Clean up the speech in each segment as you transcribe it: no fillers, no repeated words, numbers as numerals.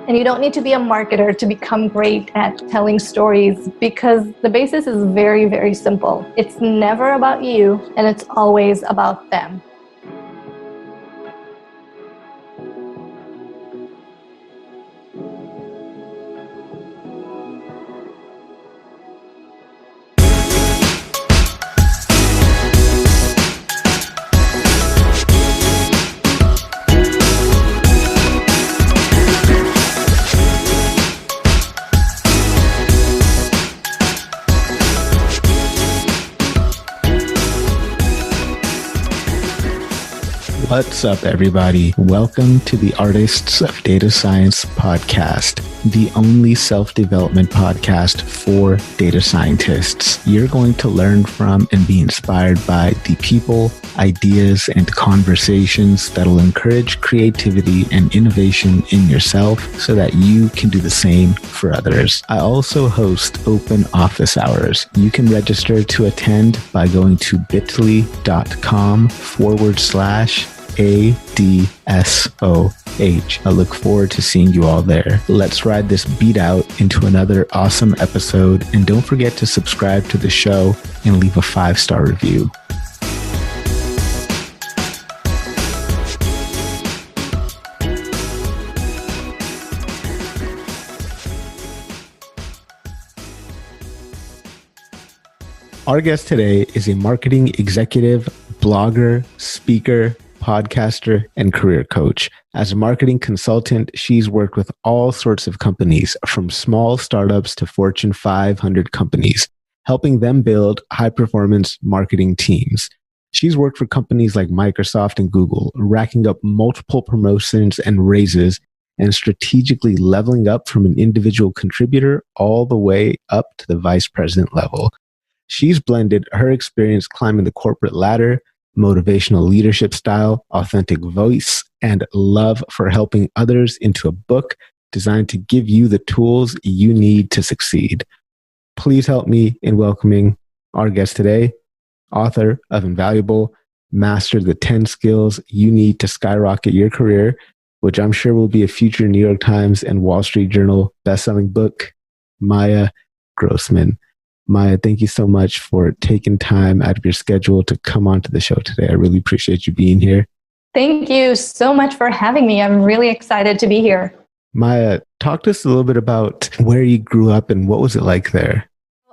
And you don't need to be a marketer to become great at telling stories, because the basis is very, very simple. It's never about you, and it's always about them. What's up, everybody? Welcome to the Artists of Data Science podcast, the only self-development podcast for data scientists. You're going to learn from and be inspired by the people, ideas, and conversations that'll encourage creativity and innovation in yourself so that you can do the same for others. I also host open office hours. You can register to attend by going to bit.ly/ADSOH. I look forward to seeing you all there. Let's ride this beat out into another awesome episode, and don't forget to subscribe to the show and leave a 5-star review. Our guest today is a marketing executive, blogger, speaker, podcaster, and career coach. As a marketing consultant, she's worked with all sorts of companies, from small startups to Fortune 500 companies, helping them build high-performance marketing teams. She's worked for companies like Microsoft and Google, racking up multiple promotions and raises, and strategically leveling up from an individual contributor all the way up to the vice president level. She's blended her experience climbing the corporate ladder, motivational leadership style, authentic voice, and love for helping others into a book designed to give you the tools you need to succeed. Please help me in welcoming our guest today, author of Invaluable, master the 10 skills you need to skyrocket your career, which I'm sure will be a future New York Times and Wall Street Journal bestselling book, Maya Grossman. Maya, thank you so much for taking time out of your schedule to come onto the show today. I really appreciate you being here. Thank you so much for having me. I'm really excited to be here. Maya, talk to us a little bit about where you grew up and what was it like there?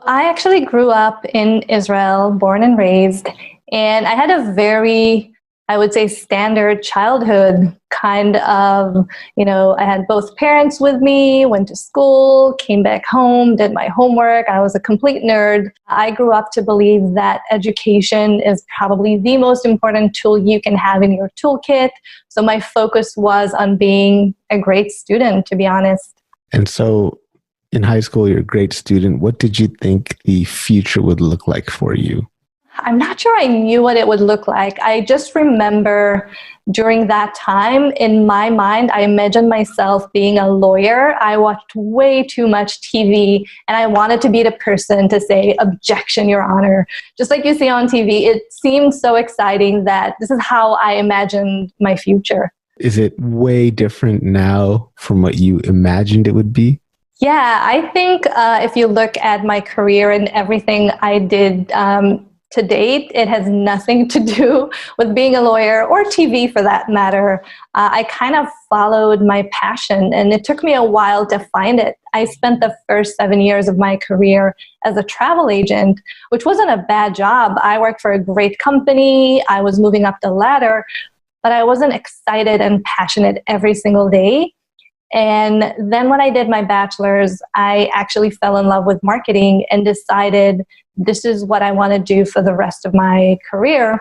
I actually grew up in Israel, born and raised, and I had a very, I would say, standard childhood kind of, I had both parents with me, went to school, came back home, did my homework. I was a complete nerd. I grew up to believe that education is probably the most important tool you can have in your toolkit. So my focus was on being a great student, to be honest. And so in high school, you're a great student. What did you think the future would look like for you? I'm not sure I knew what it would look like. I just remember during that time, in my mind, I imagined myself being a lawyer. I watched way too much TV, and I wanted to be the person to say, "Objection, Your Honor." Just like you see on TV, it seemed so exciting that this is how I imagined my future. Is it way different now from what you imagined it would be? Yeah, I think if you look at my career and everything I did to date, it has nothing to do with being a lawyer or TV for that matter. I kind of followed my passion, and it took me a while to find it. I spent the first 7 years of my career as a travel agent, which wasn't a bad job. I worked for a great company. I was moving up the ladder, but I wasn't excited and passionate every single day. And then when I did my bachelor's, I actually fell in love with marketing and decided this is what I want to do for the rest of my career,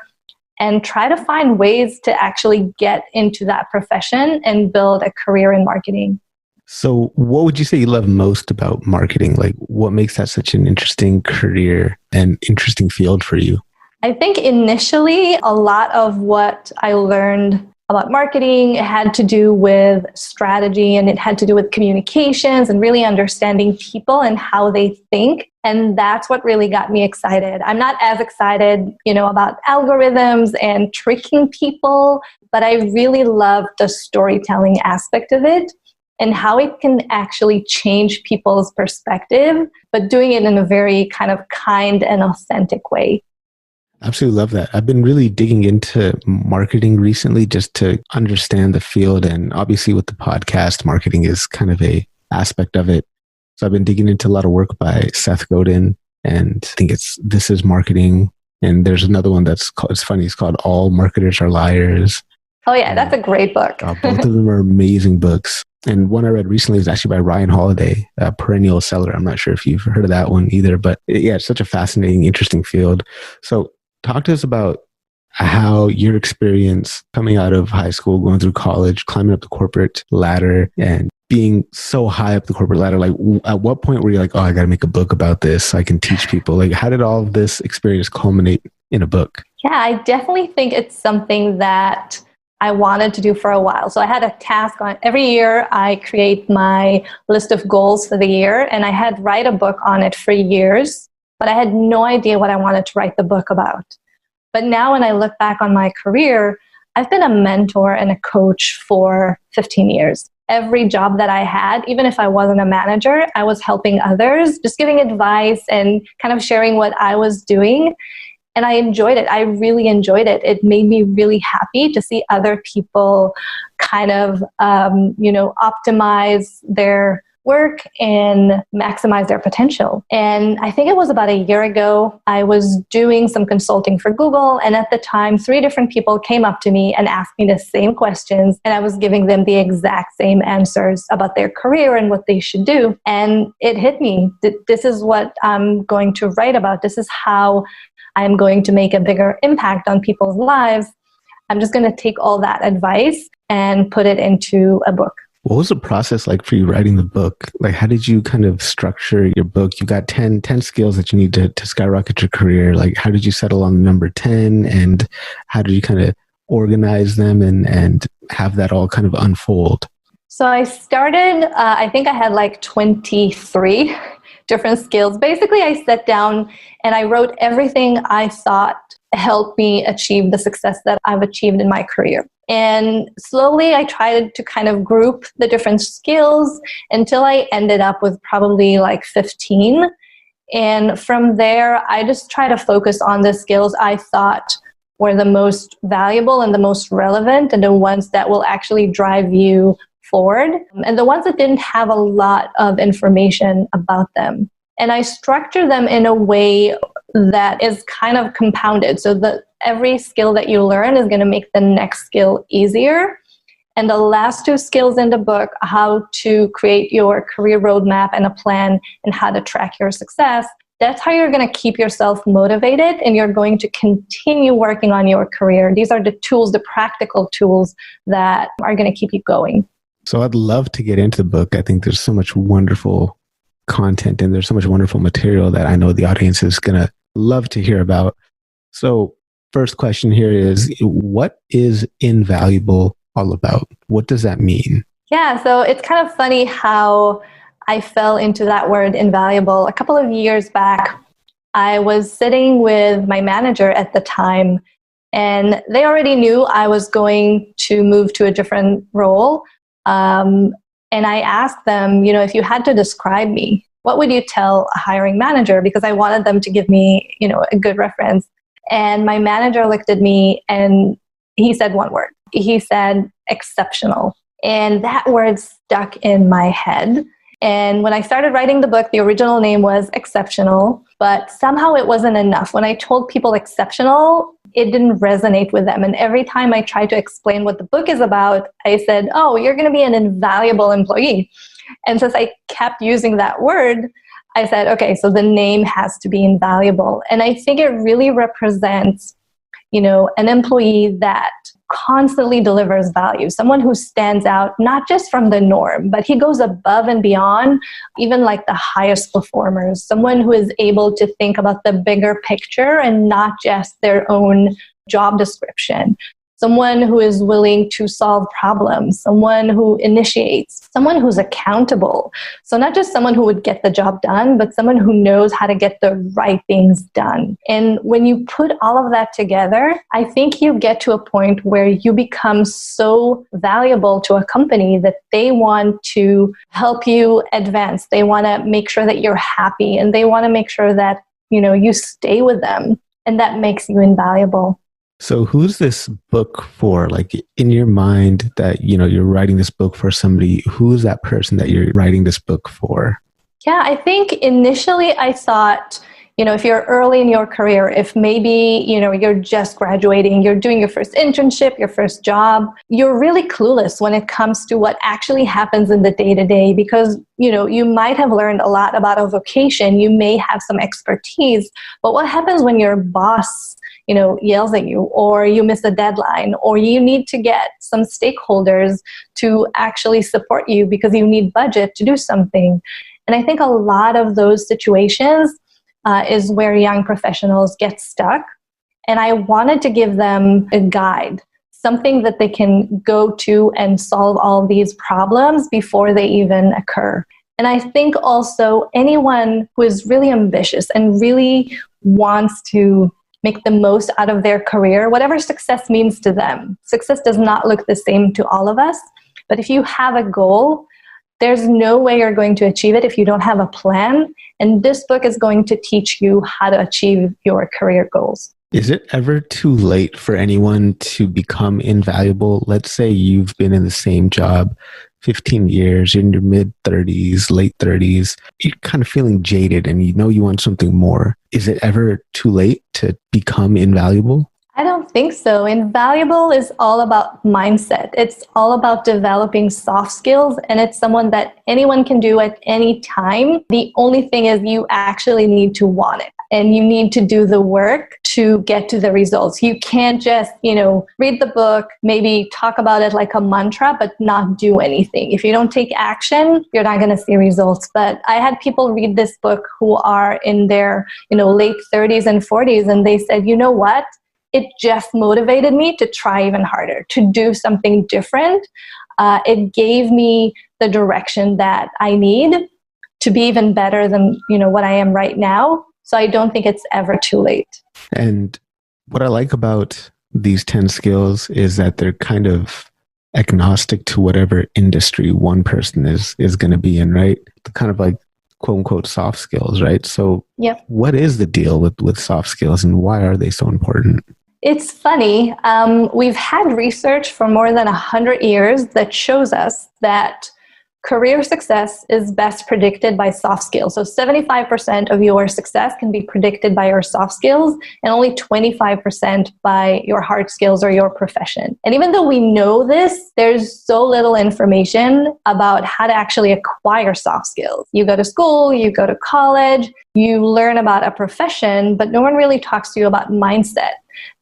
and try to find ways to actually get into that profession and build a career in marketing. So what would you say you love most about marketing? Like, what makes that such an interesting career and interesting field for you? I think initially a lot of what I learned about marketing had to do with strategy, and it had to do with communications and really understanding people and how they think. And that's what really got me excited. I'm not as excited, about algorithms and tricking people, but I really love the storytelling aspect of it. and how it can actually change people's perspective, but doing it in a very kind of kind and authentic way. Absolutely love that. I've been really digging into marketing recently just to understand the field. And obviously with the podcast, marketing is kind of a aspect of it. So I've been digging into a lot of work by Seth Godin, and I think This is Marketing. And there's another one it's funny. It's called All Marketers Are Liars. Oh yeah, that's a great book. Both of them are amazing books. And one I read recently is actually by Ryan Holiday, a perennial seller. I'm not sure if you've heard of that one either, but it's such a fascinating, interesting field. So talk to us about how your experience coming out of high school, going through college, climbing up the corporate ladder, and being so high up the corporate ladder. Like, at what point were you like, oh, I got to make a book about this so I can teach people? Like, how did all of this experience culminate in a book? Yeah, I definitely think it's something that I wanted to do for a while. So I had a task on every year. I create my list of goals for the year, and I had write a book on it for years, but I had no idea what I wanted to write the book about. But now when I look back on my career, I've been a mentor and a coach for 15 years. Every job that I had, even if I wasn't a manager, I was helping others, just giving advice and kind of sharing what I was doing. And I enjoyed it. I really enjoyed it. It made me really happy to see other people kind of, optimize their work and maximize their potential. And I think it was about a year ago, I was doing some consulting for Google. And at the time, 3 different people came up to me and asked me the same questions. And I was giving them the exact same answers about their career and what they should do. And it hit me. This is what I'm going to write about. This is how I'm going to make a bigger impact on people's lives. I'm just going to take all that advice and put it into a book. What was the process like for you writing the book? Like, how did you kind of structure your book? You got 10 skills that you need to skyrocket your career. Like, how did you settle on the number 10? And how did you kind of organize them and have that all kind of unfold? So I started, I think I had like 23 different skills. Basically, I sat down and I wrote everything I thought helped me achieve the success that I've achieved in my career. And slowly I tried to kind of group the different skills until I ended up with probably like 15. And from there, I just try to focus on the skills I thought were the most valuable and the most relevant and the ones that will actually drive you forward, and the ones that didn't have a lot of information about them. And I structure them in a way that is kind of compounded, so that every skill that you learn is going to make the next skill easier. And the last 2 skills in the book, how to create your career roadmap and a plan and how to track your success, that's how you're going to keep yourself motivated and you're going to continue working on your career. These are the tools, the practical tools that are going to keep you going. So I'd love to get into the book. I think there's so much wonderful content and there's so much wonderful material that I know the audience is going to love to hear about. So first question here is, what is Invaluable all about? What does that mean? Yeah, so it's kind of funny how I fell into that word invaluable. A couple of years back, I was sitting with my manager at the time, and they already knew I was going to move to a different role. And I asked them, if you had to describe me, what would you tell a hiring manager? Because I wanted them to give me, a good reference. And my manager looked at me and he said one word. He said exceptional. And that word stuck in my head. And when I started writing the book, the original name was Exceptional, but somehow it wasn't enough. When I told people exceptional, it didn't resonate with them. And every time I tried to explain what the book is about, I said, oh, you're going to be an invaluable employee. And since I kept using that word, I said, okay, so the name has to be invaluable. And I think it really represents, an employee that constantly delivers value, someone who stands out, not just from the norm, but he goes above and beyond, even like the highest performers, someone who is able to think about the bigger picture and not just their own job description. someone who is willing to solve problems, someone who initiates, someone who's accountable. So not just someone who would get the job done, but someone who knows how to get the right things done. And when you put all of that together, I think you get to a point where you become so valuable to a company that they want to help you advance. They want to make sure that you're happy, and they want to make sure that, you stay with them. And that makes you invaluable. So who's this book for? Like, in your mind that, you're writing this book for somebody, who's that person that you're writing this book for? Yeah, I think initially I thought, if you're early in your career, if maybe, you're just graduating, you're doing your first internship, your first job, you're really clueless when it comes to what actually happens in the day-to-day, because, you might have learned a lot about a vocation, you may have some expertise, but what happens when your boss, yells at you, or you miss a deadline, or you need to get some stakeholders to actually support you because you need budget to do something. And I think a lot of those situations is where young professionals get stuck. And I wanted to give them a guide, something that they can go to and solve all these problems before they even occur. And I think also anyone who is really ambitious and really wants to make the most out of their career, whatever success means to them. Success does not look the same to all of us, but if you have a goal, there's no way you're going to achieve it if you don't have a plan. And this book is going to teach you how to achieve your career goals. Is it ever too late for anyone to become invaluable? Let's say you've been in the same job 15 years, you're in your mid-30s, late 30s, you're kind of feeling jaded and you want something more. Is it ever too late to become invaluable? I don't think so. Invaluable is all about mindset. It's all about developing soft skills, and it's someone that anyone can do at any time. The only thing is you actually need to want it, and you need to do the work to get to the results. You can't just, read the book, maybe talk about it like a mantra, but not do anything. If you don't take action, you're not going to see results. But I had people read this book who are in their, late 30s and 40s, and they said, you know what? It just motivated me to try even harder, to do something different. It gave me the direction that I need to be even better than, what I am right now. So I don't think it's ever too late. And what I like about these 10 skills is that they're kind of agnostic to whatever industry one person is going to be in, right? Kind of like quote unquote soft skills, right? So yep. What is the deal with soft skills and why are they so important? It's funny. We've had research for more than 100 years that shows us that career success is best predicted by soft skills. So 75% of your success can be predicted by your soft skills and only 25% by your hard skills or your profession. And even though we know this, there's so little information about how to actually acquire soft skills. You go to school, you go to college, you learn about a profession, but no one really talks to you about mindset.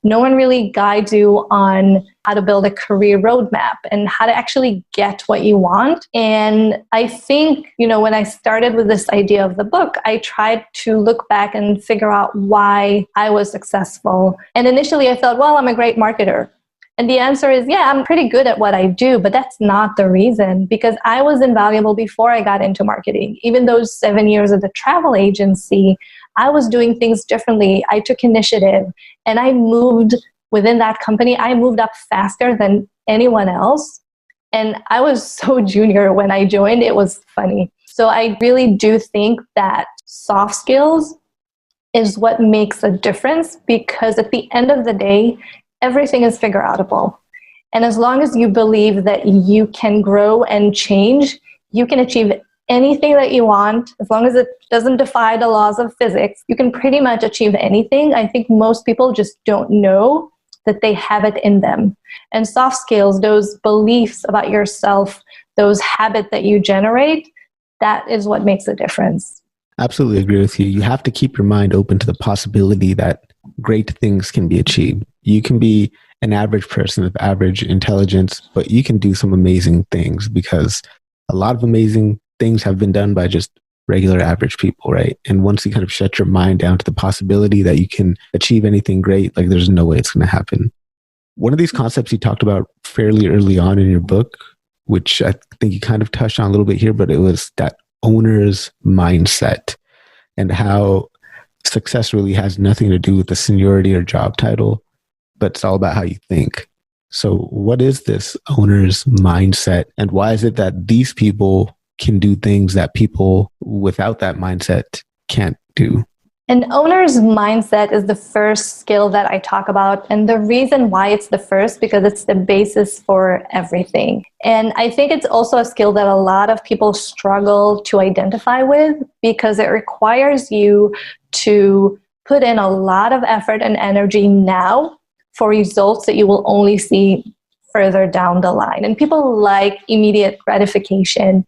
No one really guides you on how to build a career roadmap and how to actually get what you want. And I think, when I started with this idea of the book, I tried to look back and figure out why I was successful. And initially I thought, well, I'm a great marketer. And the answer is, yeah, I'm pretty good at what I do, but that's not the reason, because I was invaluable before I got into marketing. Even those 7 years at the travel agency, I was doing things differently. I took initiative and I moved within that company. I moved up faster than anyone else. And I was so junior when I joined. It was funny. So I really do think that soft skills is what makes a difference, because at the end of the day, everything is figure outable. And as long as you believe that you can grow and change, you can achieve anything that you want. As long as it doesn't defy the laws of physics, you can pretty much achieve anything. I think most people just don't know that they have it in them. And soft skills, those beliefs about yourself, those habits that you generate, that is what makes a difference. Absolutely agree with you. You have to keep your mind open to the possibility that great things can be achieved. You can be an average person of average intelligence, but you can do some amazing things, because a lot of amazing things have been done by just regular average people, right? And once you kind of shut your mind down to the possibility that you can achieve anything great, like there's no way it's going to happen. One of these concepts you talked about fairly early on in your book, which I think you kind of touched on a little bit here, but it was that owner's mindset and how success really has nothing to do with the seniority or job title, but it's all about how you think. So what is this owner's mindset, and why is it that these people can do things that people without that mindset can't do? An owner's mindset is the first skill that I talk about. And the reason why it's the first, because it's the basis for everything. And I think it's also a skill that a lot of people struggle to identify with, because it requires you to put in a lot of effort and energy now for results that you will only see further down the line. And people like immediate gratification.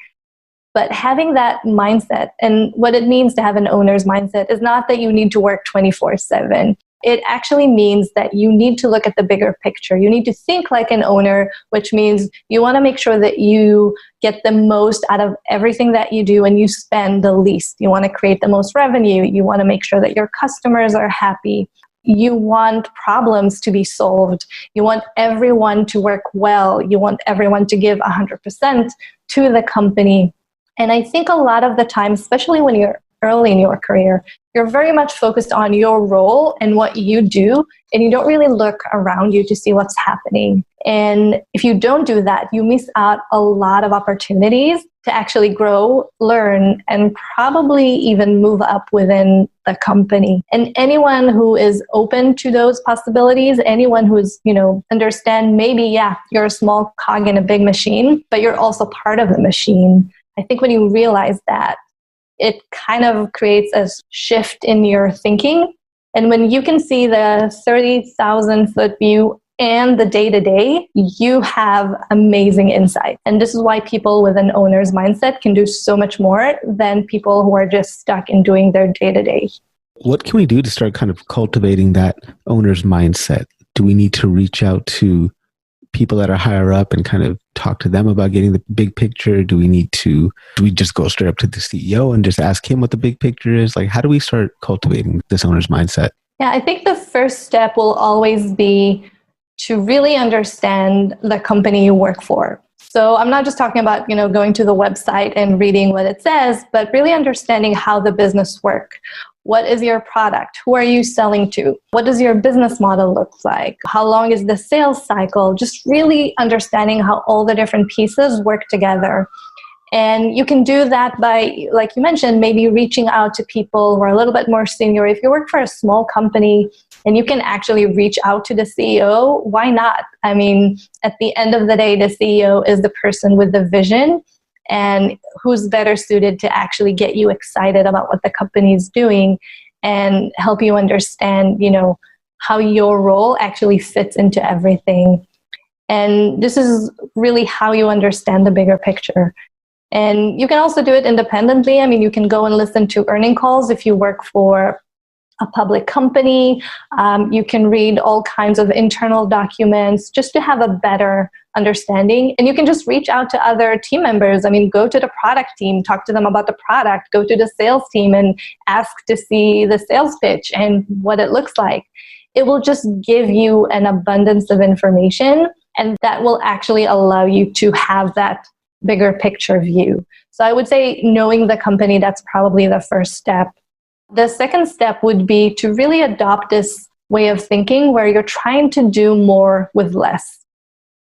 But having that mindset, and what it means to have an owner's mindset, is not that you need to work 24/7. It actually means that you need to look at the bigger picture. You need to think like an owner, which means you want to make sure that you get the most out of everything that you do and you spend the least. You want to create the most revenue. You want to make sure that your customers are happy. You want problems to be solved. You want everyone to work well. You want everyone to give 100% to the company. And I think a lot of the time, especially when you're early in your career, you're very much focused on your role and what you do, and you don't really look around you to see what's happening. And if you don't do that, you miss out a lot of opportunities to actually grow, learn, and probably even move up within the company. And anyone who is open to those possibilities, anyone who's, understand maybe, you're a small cog in a big machine, but you're also part of the machine. I think when you realize that, it kind of creates a shift in your thinking. And when you can see the 30,000 foot view and the day-to-day, you have amazing insight. And this is why people with an owner's mindset can do so much more than people who are just stuck in doing their day-to-day. What can we do to start kind of cultivating that owner's mindset? Do we need to reach out to people that are higher up and kind of talk to them about getting the big picture? Do we just go straight up to the CEO and just ask him what the big picture is? Like, how do we start cultivating this owner's mindset? Yeah, I think the first step will always be to really understand the company you work for. So I'm not just talking about, going to the website and reading what it says, but really understanding how the business works. What is your product? Who are you selling to? What does your business model look like? How long is the sales cycle? Just really understanding how all the different pieces work together. And you can do that by, like you mentioned, maybe reaching out to people who are a little bit more senior. If you work for a small company and you can actually reach out to the CEO, why not? I mean, at the end of the day, the CEO is the person with the vision, and who's better suited to actually get you excited about what the company is doing and help you understand, how your role actually fits into everything. And this is really how you understand the bigger picture. And you can also do it independently. I mean, you can go and listen to earning calls if you work for a public company. You can read all kinds of internal documents just to have a better understanding. And you can just reach out to other team members. I mean, go to the product team, talk to them about the product, go to the sales team and ask to see the sales pitch and what it looks like. It will just give you an abundance of information, and that will actually allow you to have that bigger picture view. So I would say knowing the company, that's probably the first step. The second step would be to really adopt this way of thinking where you're trying to do more with less.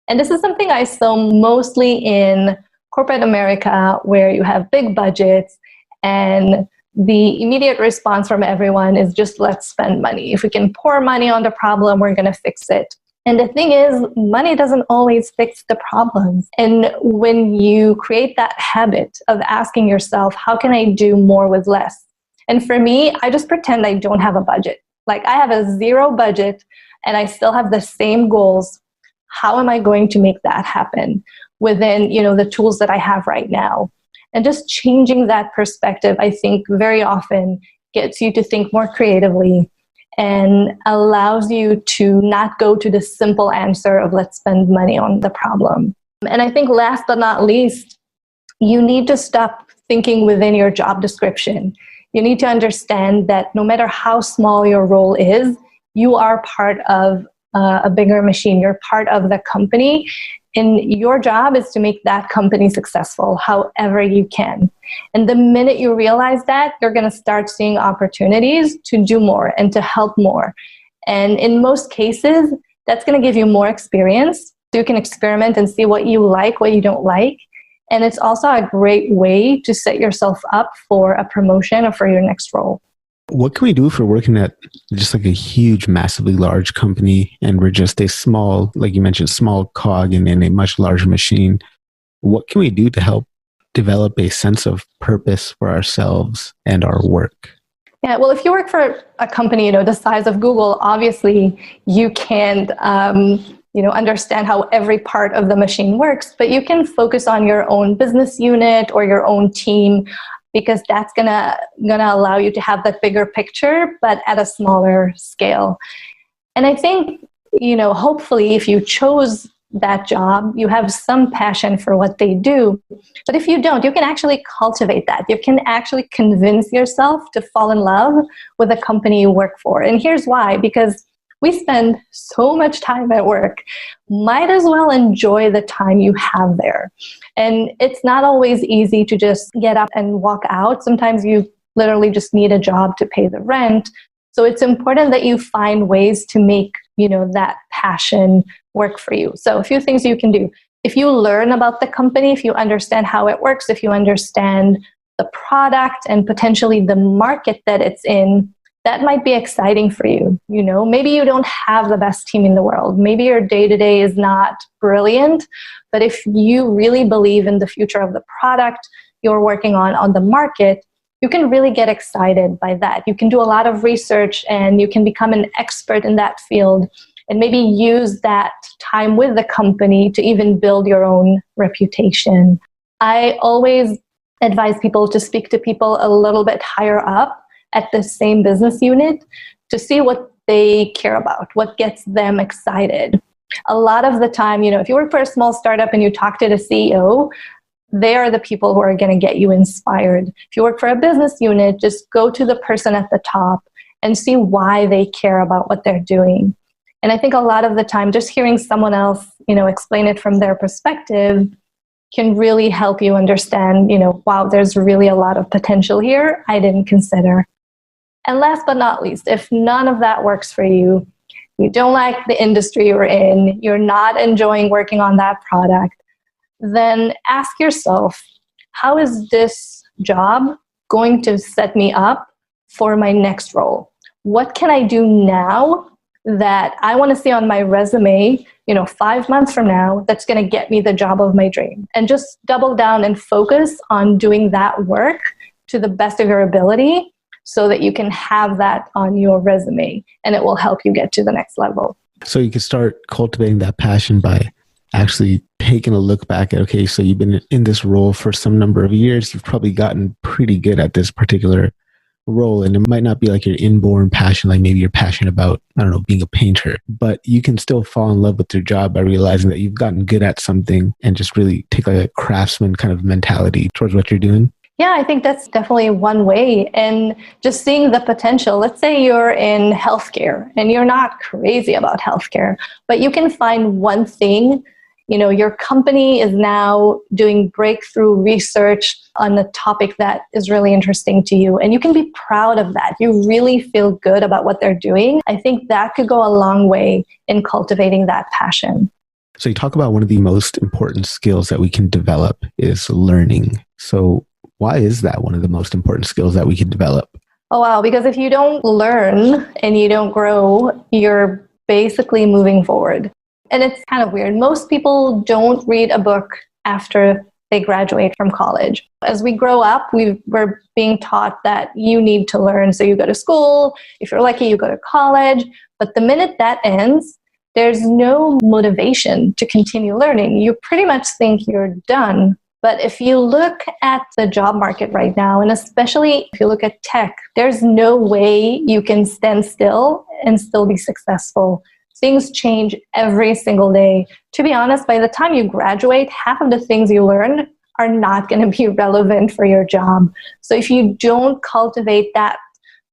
And this is something I saw mostly in corporate America, where you have big budgets and the immediate response from everyone is just, let's spend money. If we can pour money on the problem, we're going to fix it. And the thing is, money doesn't always fix the problems. And when you create that habit of asking yourself, how can I do more with less? And for me, I just pretend I don't have a budget. Like, I have a zero budget and I still have the same goals. How am I going to make that happen within, the tools that I have right now? And just changing that perspective, I think, very often gets you to think more creatively and allows you to not go to the simple answer of let's spend money on the problem. And I think last but not least, you need to stop thinking within your job description. You need to understand that no matter how small your role is, you are part of a bigger machine. You're part of the company. And your job is to make that company successful however you can. And the minute you realize that, you're going to start seeing opportunities to do more and to help more. And in most cases, that's going to give you more experience. So you can experiment and see what you like, what you don't like. And it's also a great way to set yourself up for a promotion or for your next role. What can we do if we're working at just like a huge, massively large company and we're just a small, like you mentioned, small cog in a much larger machine? What can we do to help develop a sense of purpose for ourselves and our work? Yeah, well, if you work for a company, the size of Google, obviously you can't, understand how every part of the machine works, but you can focus on your own business unit or your own team, because that's gonna allow you to have that bigger picture, but at a smaller scale. And I think, hopefully if you chose that job, you have some passion for what they do. But if you don't, you can actually cultivate that. You can actually convince yourself to fall in love with the company you work for. And here's why: because we spend so much time at work. Might as well enjoy the time you have there. And it's not always easy to just get up and walk out. Sometimes you literally just need a job to pay the rent. So it's important that you find ways to make, that passion work for you. So a few things you can do. If you learn about the company, if you understand how it works, if you understand the product and potentially the market that it's in, that might be exciting for you. Maybe you don't have the best team in the world. Maybe your day-to-day is not brilliant, but if you really believe in the future of the product you're working on the market, you can really get excited by that. You can do a lot of research and you can become an expert in that field and maybe use that time with the company to even build your own reputation. I always advise people to speak to people a little bit higher up at the same business unit to see what they care about, what gets them excited. A lot of the time, if you work for a small startup and you talk to the CEO, they are the people who are going to get you inspired. If you work for a business unit, just go to the person at the top and see why they care about what they're doing. And I think a lot of the time, just hearing someone else, explain it from their perspective can really help you understand, wow, there's really a lot of potential here I didn't consider. And last but not least, if none of that works for you, you don't like the industry you're in, you're not enjoying working on that product, then ask yourself, how is this job going to set me up for my next role? What can I do now that I want to see on my resume, 5 months from now, that's going to get me the job of my dream? And just double down and focus on doing that work to the best of your ability, so that you can have that on your resume and it will help you get to the next level. So you can start cultivating that passion by actually taking a look back at, okay, so you've been in this role for some number of years. You've probably gotten pretty good at this particular role. And it might not be like your inborn passion, like maybe you're passionate about, being a painter, but you can still fall in love with your job by realizing that you've gotten good at something and just really take like a craftsman kind of mentality towards what you're doing. Yeah, I think that's definitely one way. And just seeing the potential. Let's say you're in healthcare and you're not crazy about healthcare, but you can find one thing. Your company is now doing breakthrough research on a topic that is really interesting to you, and you can be proud of that. You really feel good about what they're doing. I think that could go a long way in cultivating that passion. So you talk about one of the most important skills that we can develop is learning. So why is that one of the most important skills that we can develop? Oh, wow. Because if you don't learn and you don't grow, you're basically moving forward. And it's kind of weird. Most people don't read a book after they graduate from college. As we grow up, we're being taught that you need to learn. So you go to school. If you're lucky, you go to college. But the minute that ends, there's no motivation to continue learning. You pretty much think you're done. But if you look at the job market right now, and especially if you look at tech, there's no way you can stand still and still be successful. Things change every single day. To be honest, by the time you graduate, half of the things you learn are not going to be relevant for your job. So if you don't cultivate that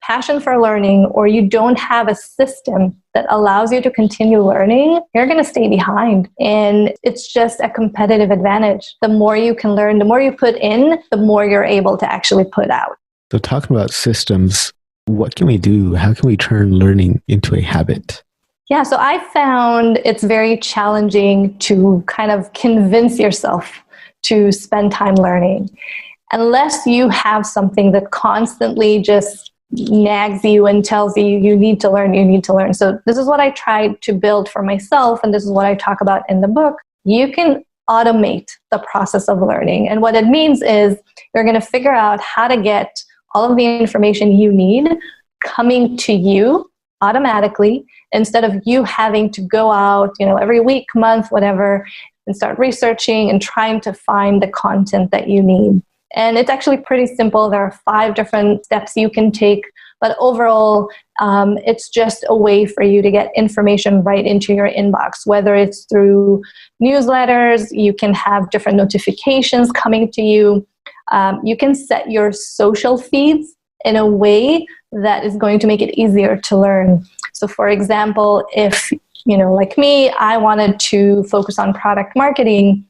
passion for learning, or you don't have a system that allows you to continue learning, you're going to stay behind. And it's just a competitive advantage. The more you can learn, the more you put in, the more you're able to actually put out. So talking about systems, what can we do? How can we turn learning into a habit? Yeah, so I found it's very challenging to kind of convince yourself to spend time learning. Unless you have something that constantly just nags you and tells you, you need to learn, you need to learn. So this is what I tried to build for myself, and this is what I talk about in the book. You can automate the process of learning. And what it means is you're going to figure out how to get all of the information you need coming to you automatically, instead of you having to go out, every week, month, whatever, and start researching and trying to find the content that you need. And it's actually pretty simple. There are 5 different steps you can take, but overall, it's just a way for you to get information right into your inbox, whether it's through newsletters, you can have different notifications coming to you. You can set your social feeds in a way that is going to make it easier to learn. So for example, if, like me, I wanted to focus on product marketing,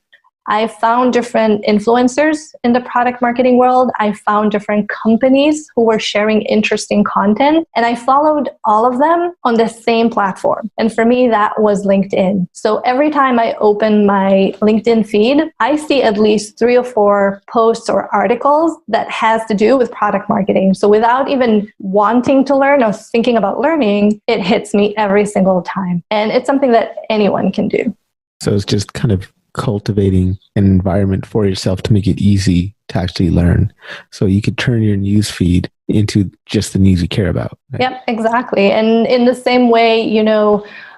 I found different influencers in the product marketing world. I found different companies who were sharing interesting content, and I followed all of them on the same platform. And for me, that was LinkedIn. So every time I open my LinkedIn feed, I see at least 3 or 4 posts or articles that has to do with product marketing. So without even wanting to learn or thinking about learning, it hits me every single time. And it's something that anyone can do. So it's just kind of cultivating an environment for yourself to make it easy to actually learn. So you could turn your news feed into just the news you care about. Right? Yep, exactly. And in the same way,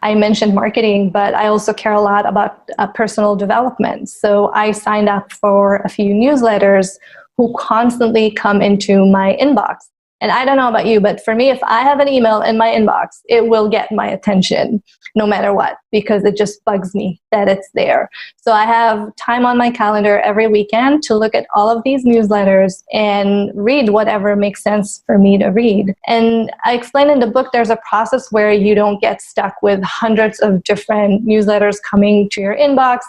I mentioned marketing, but I also care a lot about personal development. So I signed up for a few newsletters who constantly come into my inbox. And I don't know about you, but for me, if I have an email in my inbox, it will get my attention no matter what, because it just bugs me that it's there. So I have time on my calendar every weekend to look at all of these newsletters and read whatever makes sense for me to read. And I explain in the book, there's a process where you don't get stuck with hundreds of different newsletters coming to your inbox.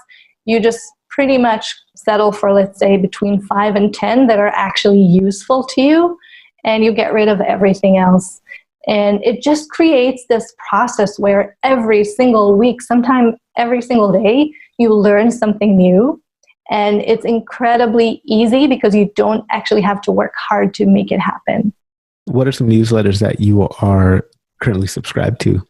You just pretty much settle for, let's say, between 5 and 10 that are actually useful to you, and you get rid of everything else. And it just creates this process where every single week, sometimes every single day, you learn something new. And it's incredibly easy because you don't actually have to work hard to make it happen. What are some newsletters that you are currently subscribed to?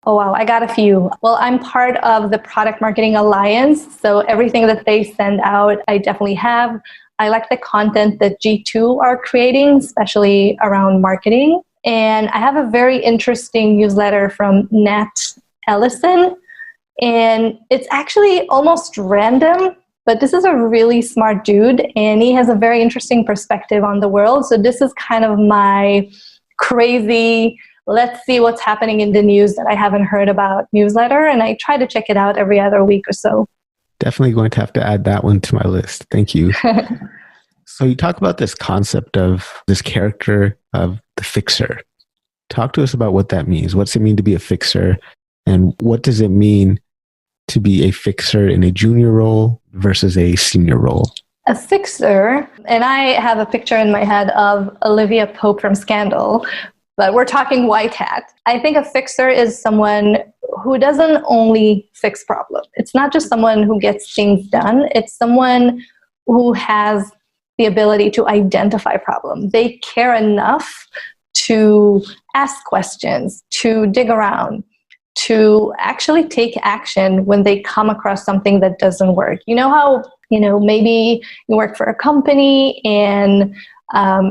Oh, wow. I got a few. Well, I'm part of the Product Marketing Alliance. So everything that they send out, I definitely have. I like the content that G2 are creating, especially around marketing. And I have a very interesting newsletter from Nat Ellison. And it's actually almost random, but this is a really smart dude, and he has a very interesting perspective on the world. So this is kind of my crazy, let's see what's happening in the news that I haven't heard about newsletter. And I try to check it out every other week or so. Definitely going to have to add that one to my list. Thank you. So you talk about this concept of this character of the fixer. Talk to us about what that means. What's it mean to be a fixer? And what does it mean to be a fixer in a junior role versus a senior role? A fixer, and I have a picture in my head of Olivia Pope from Scandal, but we're talking white hat. I think a fixer is someone who doesn't only fix problems. It's not just someone who gets things done. It's someone who has the ability to identify problems. They care enough to ask questions, to dig around, to actually take action when they come across something that doesn't work. You know how, maybe you work for a company and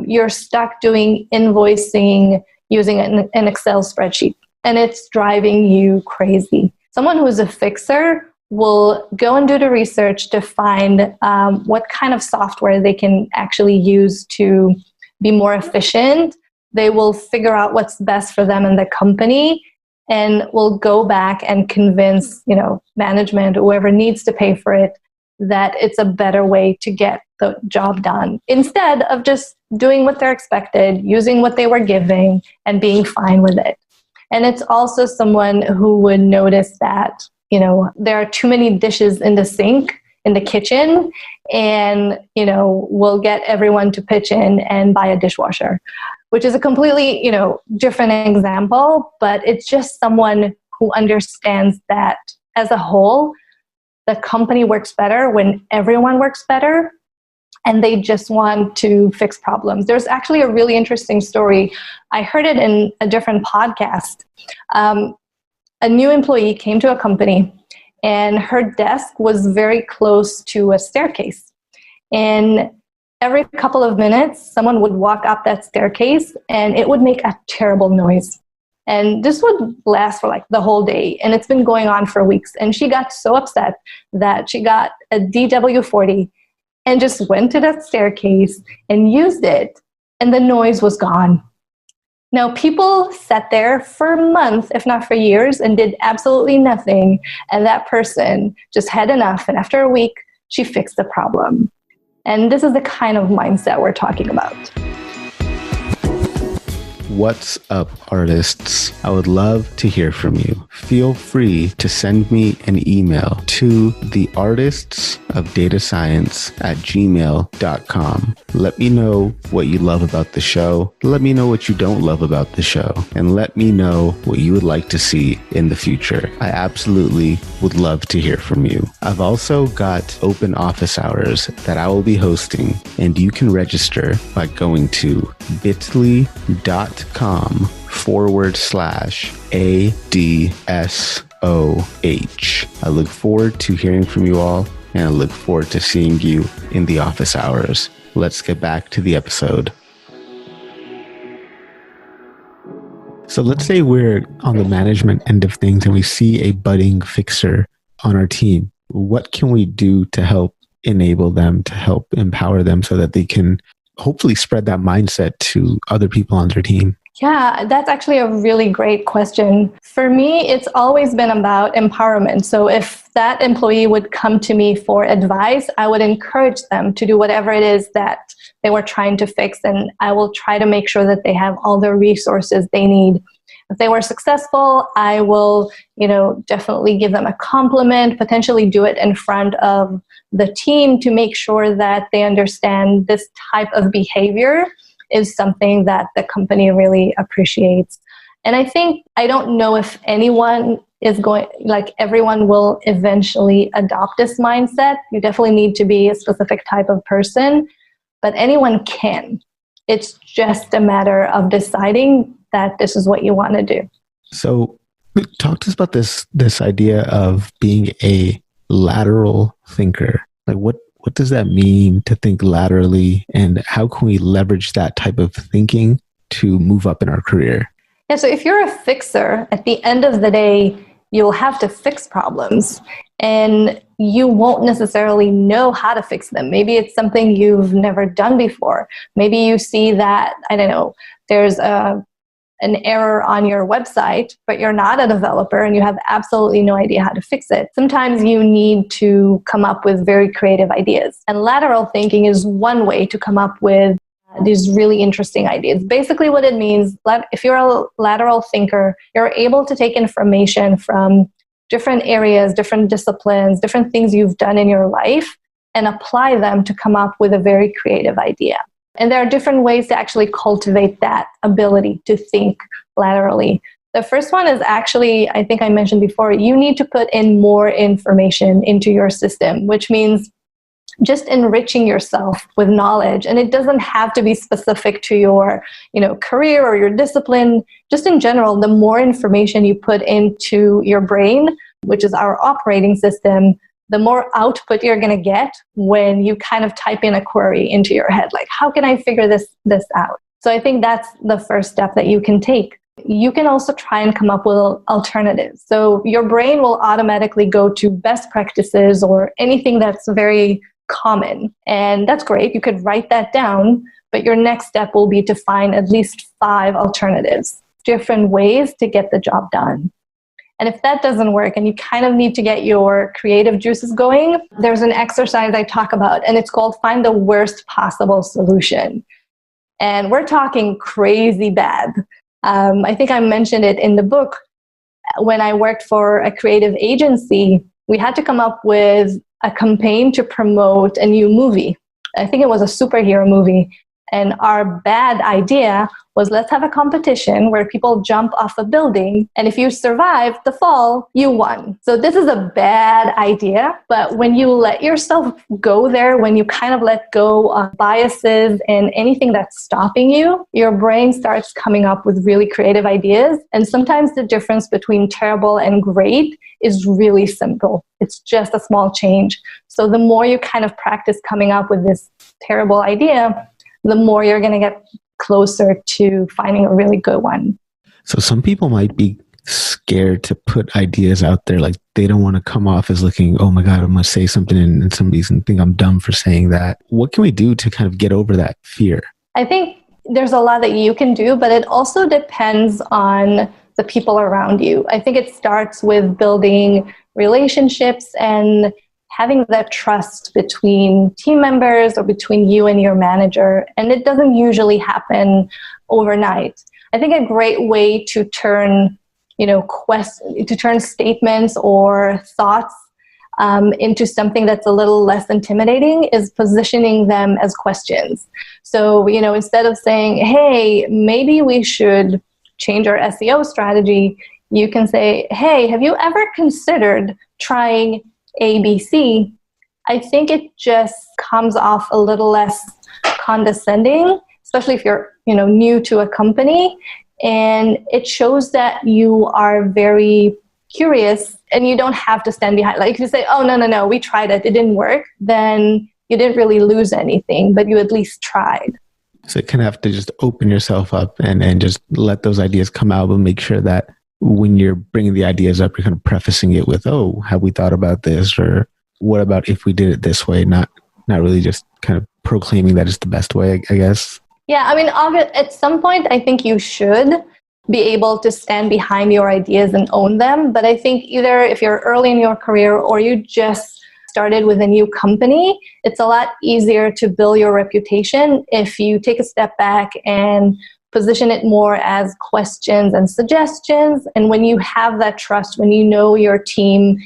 you're stuck doing invoicing using an Excel spreadsheet, and it's driving you crazy. Someone who's a fixer will go and do the research to find what kind of software they can actually use to be more efficient. They will figure out what's best for them and the company, and will go back and convince, management, whoever needs to pay for it, that it's a better way to get the job done instead of just doing what they're expected, using what they were giving, and being fine with it. And it's also someone who would notice that, there are too many dishes in the sink, in the kitchen, and, we'll get everyone to pitch in and buy a dishwasher, which is a completely, different example, but it's just someone who understands that as a whole, the company works better when everyone works better, and they just want to fix problems. There's actually a really interesting story. I heard it in a different podcast. A new employee came to a company, and her desk was very close to a staircase. And every couple of minutes, someone would walk up that staircase, and it would make a terrible noise. And this would last for like the whole day. And it's been going on for weeks. And she got so upset that she got a DW40 and just went to that staircase and used it. And the noise was gone. Now, people sat there for months, if not for years, and did absolutely nothing. And that person just had enough. And after a week, she fixed the problem. And this is the kind of mindset we're talking about. What's up, artists? I would love to hear from you. Feel free to send me an email to theartistsofdatascience@gmail.com. Let me know what you love about the show. Let me know what you don't love about the show. And let me know what you would like to see in the future. I absolutely would love to hear from you. I've also got open office hours that I will be hosting, and you can register by going to bit.ly/ADSOH. I look forward to hearing from you all, and I look forward to seeing you in the office hours. Let's get back to the episode. So let's say we're on the management end of things and we see a budding fixer on our team. What can we do to help enable them, to help empower them so that they can hopefully spread that mindset to other people on their team? Yeah, that's actually a really great question. For me, it's always been about empowerment. So if that employee would come to me for advice, I would encourage them to do whatever it is that they were trying to fix. And I will try to make sure that they have all the resources they need. If they were successful, I will, definitely give them a compliment, potentially do it in front of the team to make sure that they understand this type of behavior is something that the company really appreciates. And I don't know if anyone is everyone will eventually adopt this mindset. You definitely need to be a specific type of person, but anyone can. It's just a matter of deciding that this is what you want to do. So talk to us about this idea of being a lateral thinker. Like what does that mean to think laterally, and how can we leverage that type of thinking to move up in our career? Yeah, so if you're a fixer, at the end of the day, you'll have to fix problems, and you won't necessarily know how to fix them. Maybe it's something you've never done before. Maybe you see that, there's an error on your website, but you're not a developer and you have absolutely no idea how to fix it. Sometimes you need to come up with very creative ideas. And lateral thinking is one way to come up with these really interesting ideas. Basically what it means, if you're a lateral thinker, you're able to take information from different areas, different disciplines, different things you've done in your life, and apply them to come up with a very creative idea. And there are different ways to actually cultivate that ability to think laterally. The first one is actually, I think I mentioned before, you need to put in more information into your system, which means just enriching yourself with knowledge. And it doesn't have to be specific to your, career or your discipline. Just in general, the more information you put into your brain, which is our operating system, the more output you're going to get when you kind of type in a query into your head, like, how can I figure this out? So I think that's the first step that you can take. You can also try and come up with alternatives. So your brain will automatically go to best practices or anything that's very common. And that's great. You could write that down, but your next step will be to find at least 5 alternatives, different ways to get the job done. And if that doesn't work and you kind of need to get your creative juices going, there's an exercise I talk about, and it's called Find the Worst Possible Solution. And we're talking crazy bad. I think I mentioned it in the book. When I worked for a creative agency, we had to come up with a campaign to promote a new movie. I think it was a superhero movie. And our bad idea was, let's have a competition where people jump off a building, and if you survive the fall, you won. So this is a bad idea, but when you let yourself go there, when you kind of let go of biases and anything that's stopping you, your brain starts coming up with really creative ideas. And sometimes the difference between terrible and great is really simple. It's just a small change. So the more you kind of practice coming up with this terrible idea, the more you're going to get closer to finding a really good one. So some people might be scared to put ideas out there. Like they don't want to come off as looking, oh my God, I'm going to say something and somebody's going to think I'm dumb for saying that. What can we do to kind of get over that fear? I think there's a lot that you can do, but it also depends on the people around you. I think it starts with building relationships and having that trust between team members or between you and your manager. And it doesn't usually happen overnight. I think a great way to turn, to turn statements or thoughts into something that's a little less intimidating is positioning them as questions. So, instead of saying, hey, maybe we should change our SEO strategy, you can say, hey, have you ever considered trying ABC? I think it just comes off a little less condescending, especially if you're, new to a company, and it shows that you are very curious and you don't have to stand behind. Like if you say, oh, no, we tried it, it didn't work, then you didn't really lose anything, but you at least tried. So you kind of have to just open yourself up and just let those ideas come out, but make sure that when you're bringing the ideas up, you're kind of prefacing it with, oh, have we thought about this? Or what about if we did it this way? Not really just kind of proclaiming that it's the best way, I guess. Yeah, I mean, at some point, I think you should be able to stand behind your ideas and own them. But I think either if you're early in your career or you just started with a new company, it's a lot easier to build your reputation if you take a step back and position it more as questions and suggestions. And when you have that trust, when you know your team,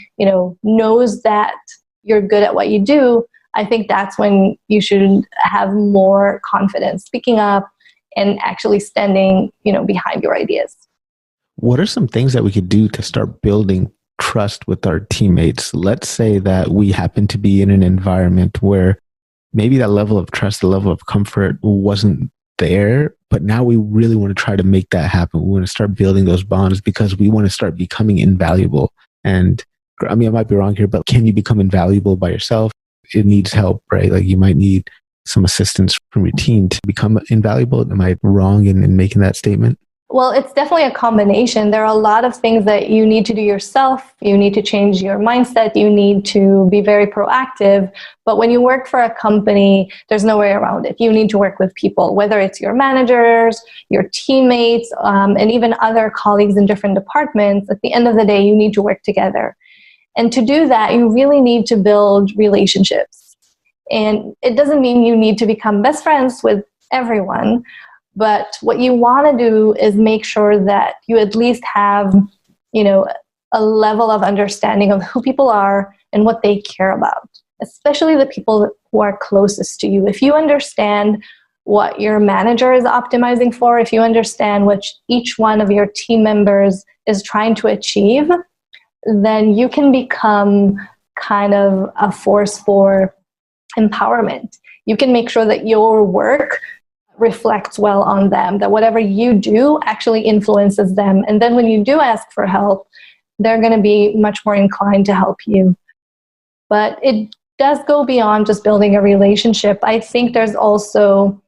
knows that you're good at what you do, I think that's when you should have more confidence speaking up and actually standing, behind your ideas. What are some things that we could do to start building trust with our teammates? Let's say that we happen to be in an environment where maybe that level of trust, the level of comfort wasn't there, but now we really want to try to make that happen. We want to start building those bonds because we want to start becoming invaluable. And I mean, I might be wrong here, but can you become invaluable by yourself? It needs help, right? Like you might need some assistance from your team to become invaluable. Am I wrong in making that statement? Well, it's definitely a combination. There are a lot of things that you need to do yourself. You need to change your mindset. You need to be very proactive. But when you work for a company, there's no way around it. You need to work with people, whether it's your managers, your teammates, and even other colleagues in different departments. At the end of the day, you need to work together. And to do that, you really need to build relationships. And it doesn't mean you need to become best friends with everyone. But what you want to do is make sure that you at least have, a level of understanding of who people are and what they care about, especially the people who are closest to you. If you understand what your manager is optimizing for, if you understand what each one of your team members is trying to achieve, then you can become kind of a force for empowerment. You can make sure that your work reflects well on them, that whatever you do actually influences them. And then when you do ask for help, they're going to be much more inclined to help you. But it does go beyond just building a relationship. I think there's also,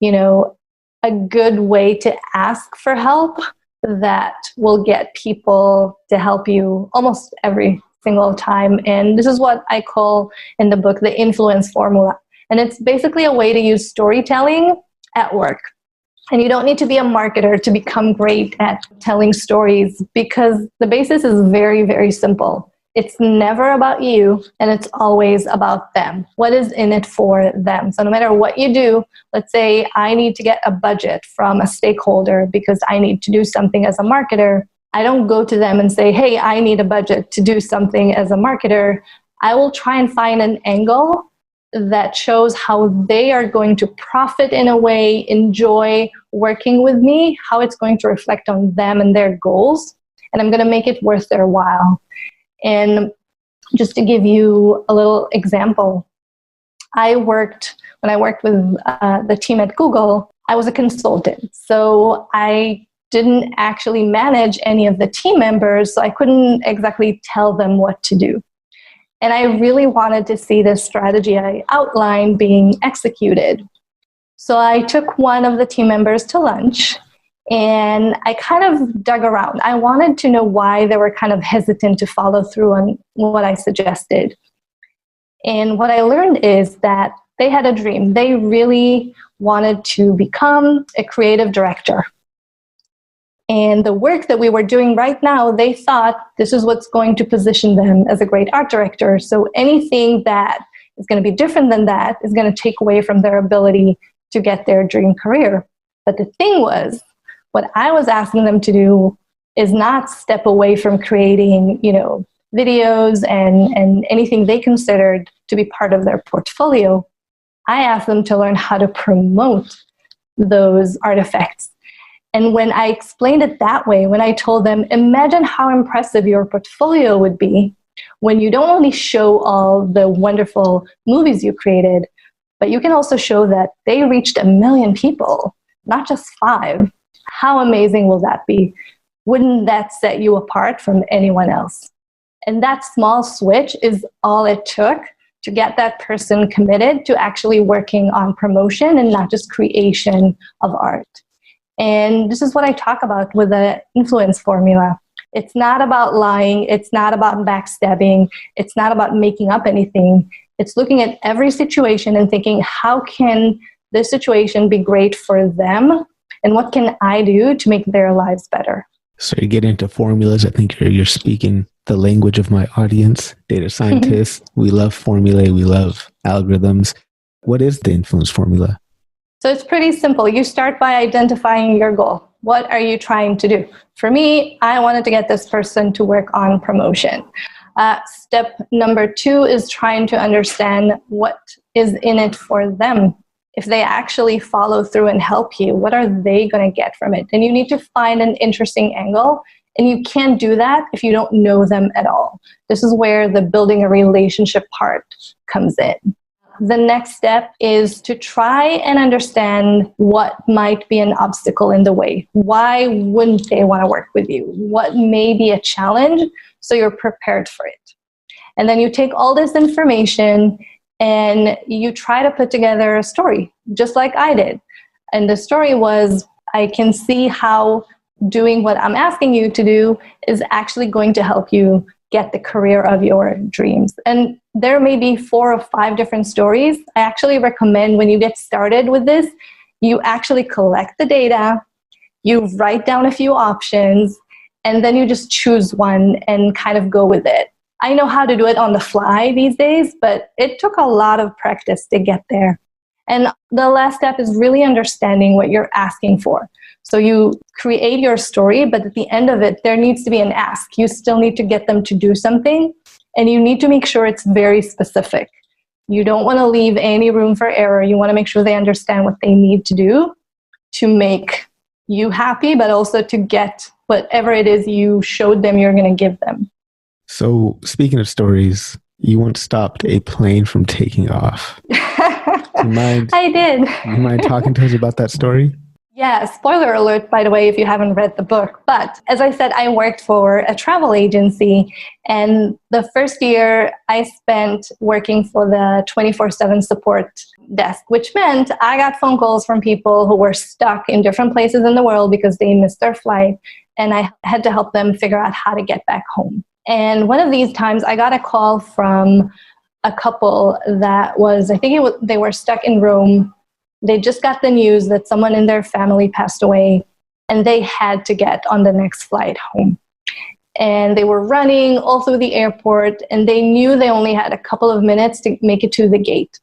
a good way to ask for help that will get people to help you almost every single time. And this is what I call in the book the influence formula. And it's basically a way to use storytelling at work. And you don't need to be a marketer to become great at telling stories, because the basis is very, very simple. It's never about you, and it's always about them. What is in it for them? So no matter what you do, let's say I need to get a budget from a stakeholder because I need to do something as a marketer. I don't go to them and say, hey, I need a budget to do something as a marketer. I will try and find an angle that shows how they are going to profit in a way, enjoy working with me, how it's going to reflect on them and their goals, and I'm going to make it worth their while. And just to give you a little example, when I worked with the team at Google, I was a consultant. So I didn't actually manage any of the team members, so I couldn't exactly tell them what to do. And I really wanted to see the strategy I outlined being executed. So I took one of the team members to lunch, and I kind of dug around. I wanted to know why they were kind of hesitant to follow through on what I suggested. And what I learned is that they had a dream. They really wanted to become a creative director. And the work that we were doing right now, they thought this is what's going to position them as a great art director. So anything that is going to be different than that is going to take away from their ability to get their dream career. But the thing was, what I was asking them to do is not step away from creating, videos and anything they considered to be part of their portfolio. I asked them to learn how to promote those artifacts. And when I explained it that way, when I told them, imagine how impressive your portfolio would be when you don't only show all the wonderful movies you created, but you can also show that they reached 1 million people, not just 5. How amazing will that be? Wouldn't that set you apart from anyone else? And that small switch is all it took to get that person committed to actually working on promotion and not just creation of art. And this is what I talk about with the influence formula. It's not about lying. It's not about backstabbing. It's not about making up anything. It's looking at every situation and thinking, how can this situation be great for them? And what can I do to make their lives better? So you get into formulas. I think you're speaking the language of my audience, data scientists. We love formulae. We love algorithms. What is the influence formula? So it's pretty simple. You start by identifying your goal. What are you trying to do? For me, I wanted to get this person to work on promotion. Step number 2 is trying to understand what is in it for them. If they actually follow through and help you, what are they going to get from it? And you need to find an interesting angle. And you can't do that if you don't know them at all. This is where the building a relationship part comes in. The next step is to try and understand what might be an obstacle in the way. Why wouldn't they want to work with you? What may be a challenge so you're prepared for it? And then you take all this information and you try to put together a story, just like I did. And the story was, I can see how doing what I'm asking you to do is actually going to help you get the career of your dreams. And there may be 4 or 5 different stories. I actually recommend when you get started with this, you actually collect the data, you write down a few options, and then you just choose one and kind of go with it. I know how to do it on the fly these days, but it took a lot of practice to get there. And the last step is really understanding what you're asking for. So you create your story, but at the end of it, there needs to be an ask. You still need to get them to do something, and you need to make sure it's very specific. You don't want to leave any room for error. You want to make sure they understand what they need to do to make you happy, but also to get whatever it is you showed them you're going to give them. So speaking of stories, you once stopped a plane from taking off. Do you mind? I did. You mind talking to us about that story? Yeah, spoiler alert, by the way, if you haven't read the book. But as I said, I worked for a travel agency. And the first year I spent working for the 24/7 support desk, which meant I got phone calls from people who were stuck in different places in the world because they missed their flight. And I had to help them figure out how to get back home. And one of these times I got a call from a couple that was, they were stuck in Rome They just got the news that someone in their family passed away, and they had to get on the next flight home. And they were running all through the airport, and they knew they only had a couple of minutes to make it to the gate.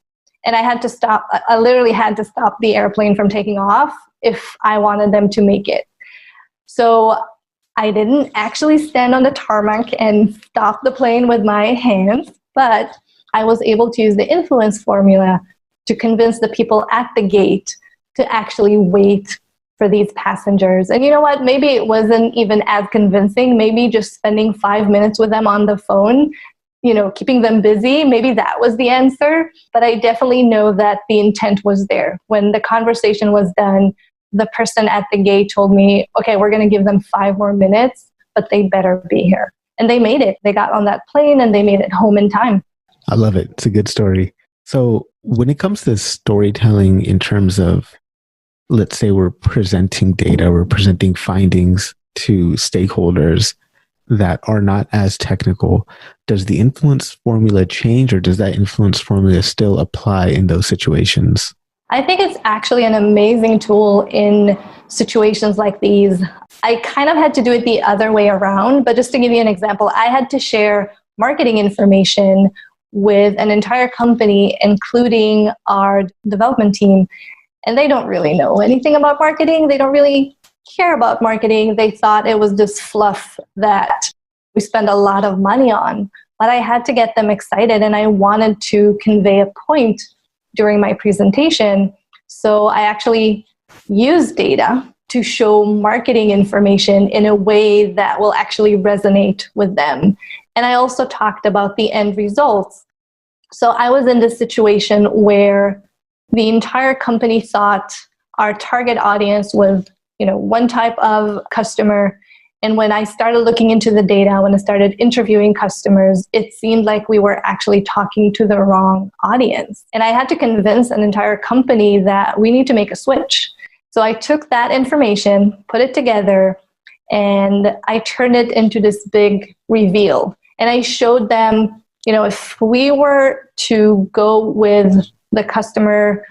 And I had to stop. I literally had to stop the airplane from taking off if I wanted them to make it. So I didn't actually stand on the tarmac and stop the plane with my hands, but I was able to use the influence formula to convince the people at the gate to actually wait for these passengers. And you know what? Maybe it wasn't even as convincing. Maybe just spending 5 minutes with them on the phone, keeping them busy, maybe that was the answer. But I definitely know that the intent was there. When the conversation was done, the person at the gate told me, okay, we're going to give them 5 more minutes, but they better be here. And they made it. They got on that plane and they made it home in time. I love it. It's a good story. So when it comes to storytelling in terms of, let's say we're presenting data, we're presenting findings to stakeholders that are not as technical, does the influence formula change, or does that influence formula still apply in those situations? I think it's actually an amazing tool in situations like these. I kind of had to do it the other way around, but just to give you an example, I had to share marketing information with an entire company, including our development team. And they don't really know anything about marketing. They don't really care about marketing. They thought it was this fluff that we spend a lot of money on. But I had to get them excited, and I wanted to convey a point during my presentation. So I actually used data to show marketing information in a way that will actually resonate with them. And I also talked about the end results. So I was in this situation where the entire company thought our target audience was, one type of customer. And when I started looking into the data, when I started interviewing customers, it seemed like we were actually talking to the wrong audience. And I had to convince an entire company that we need to make a switch. So I took that information, put it together, and I turned it into this big reveal. And I showed them, if we were to go with the customer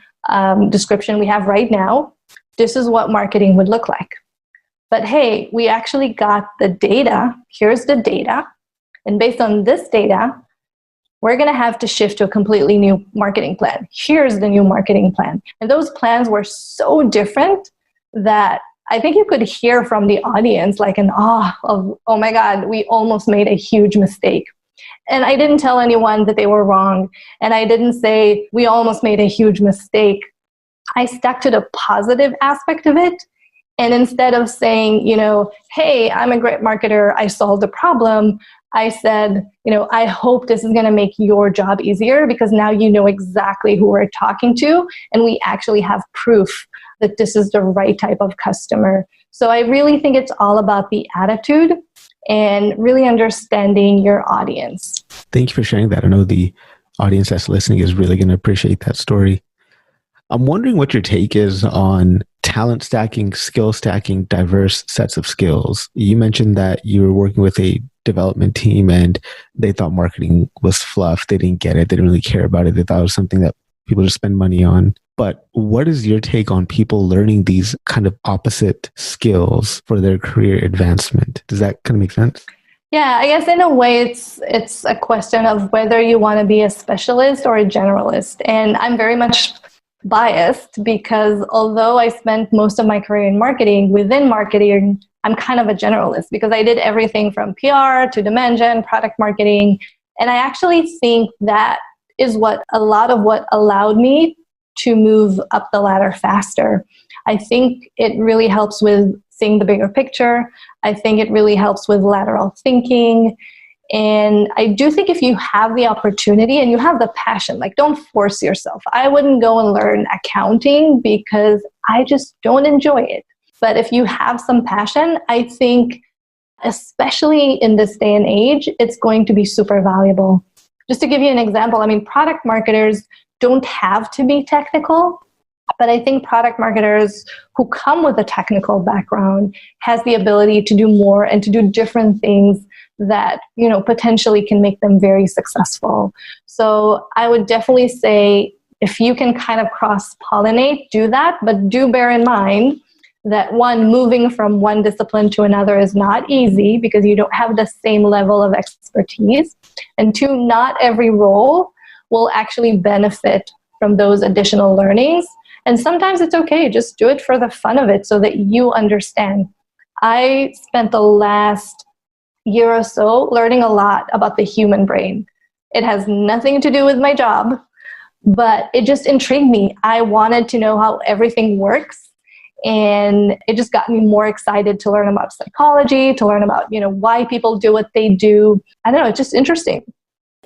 description we have right now, this is what marketing would look like. But hey, we actually got the data. Here's the data. And based on this data, we're going to have to shift to a completely new marketing plan. Here's the new marketing plan. And those plans were so different that I think you could hear from the audience like an awe of, oh my God, we almost made a huge mistake. And I didn't tell anyone that they were wrong. And I didn't say, we almost made a huge mistake. I stuck to the positive aspect of it. And instead of saying, hey, I'm a great marketer, I solved the problem, I said, I hope this is going to make your job easier because now you know exactly who we're talking to. And we actually have proof that this is the right type of customer. So I really think it's all about the attitude and really understanding your audience. Thank you for sharing that. I know the audience that's listening is really going to appreciate that story. I'm wondering what your take is on talent stacking, skill stacking, diverse sets of skills. You mentioned that you were working with a development team and they thought marketing was fluff. They didn't get it. They didn't really care about it. They thought it was something that people just spend money on. But what is your take on people learning these kind of opposite skills for their career advancement? Does that kind of make sense? Yeah, I guess in a way it's a question of whether you want to be a specialist or a generalist. And I'm very much biased because although I spent most of my career in marketing, within marketing, I'm kind of a generalist because I did everything from PR to demand gen, product marketing. And I actually think that is what a lot of what allowed me to move up the ladder faster. I think it really helps with seeing the bigger picture. I think it really helps with lateral thinking. And I do think if you have the opportunity and you have the passion, like don't force yourself. I wouldn't go and learn accounting because I just don't enjoy it. But if you have some passion, I think, especially in this day and age, it's going to be super valuable. Just to give you an example, product marketers don't have to be technical, but I think product marketers who come with a technical background has the ability to do more and to do different things that, potentially can make them very successful. So I would definitely say if you can kind of cross-pollinate, do that, but do bear in mind that one, moving from one discipline to another is not easy because you don't have the same level of expertise. And two, not every role will actually benefit from those additional learnings. And sometimes it's okay, just do it for the fun of it so that you understand. I spent the last year or so learning a lot about the human brain. It has nothing to do with my job, but it just intrigued me. I wanted to know how everything works. And it just got me more excited to learn about psychology, to learn about, why people do what they do. I don't know, it's just interesting.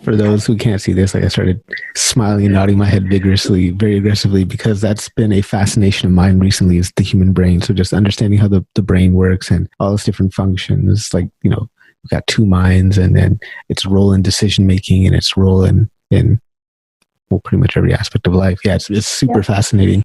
For those who can't see this, I started smiling and nodding my head vigorously, very aggressively, because that's been a fascination of mine recently, is the human brain. So just understanding how the brain works and all its different functions, we've got two minds, and then its role in decision making and its role in pretty much every aspect of life. Yeah, it's super fascinating.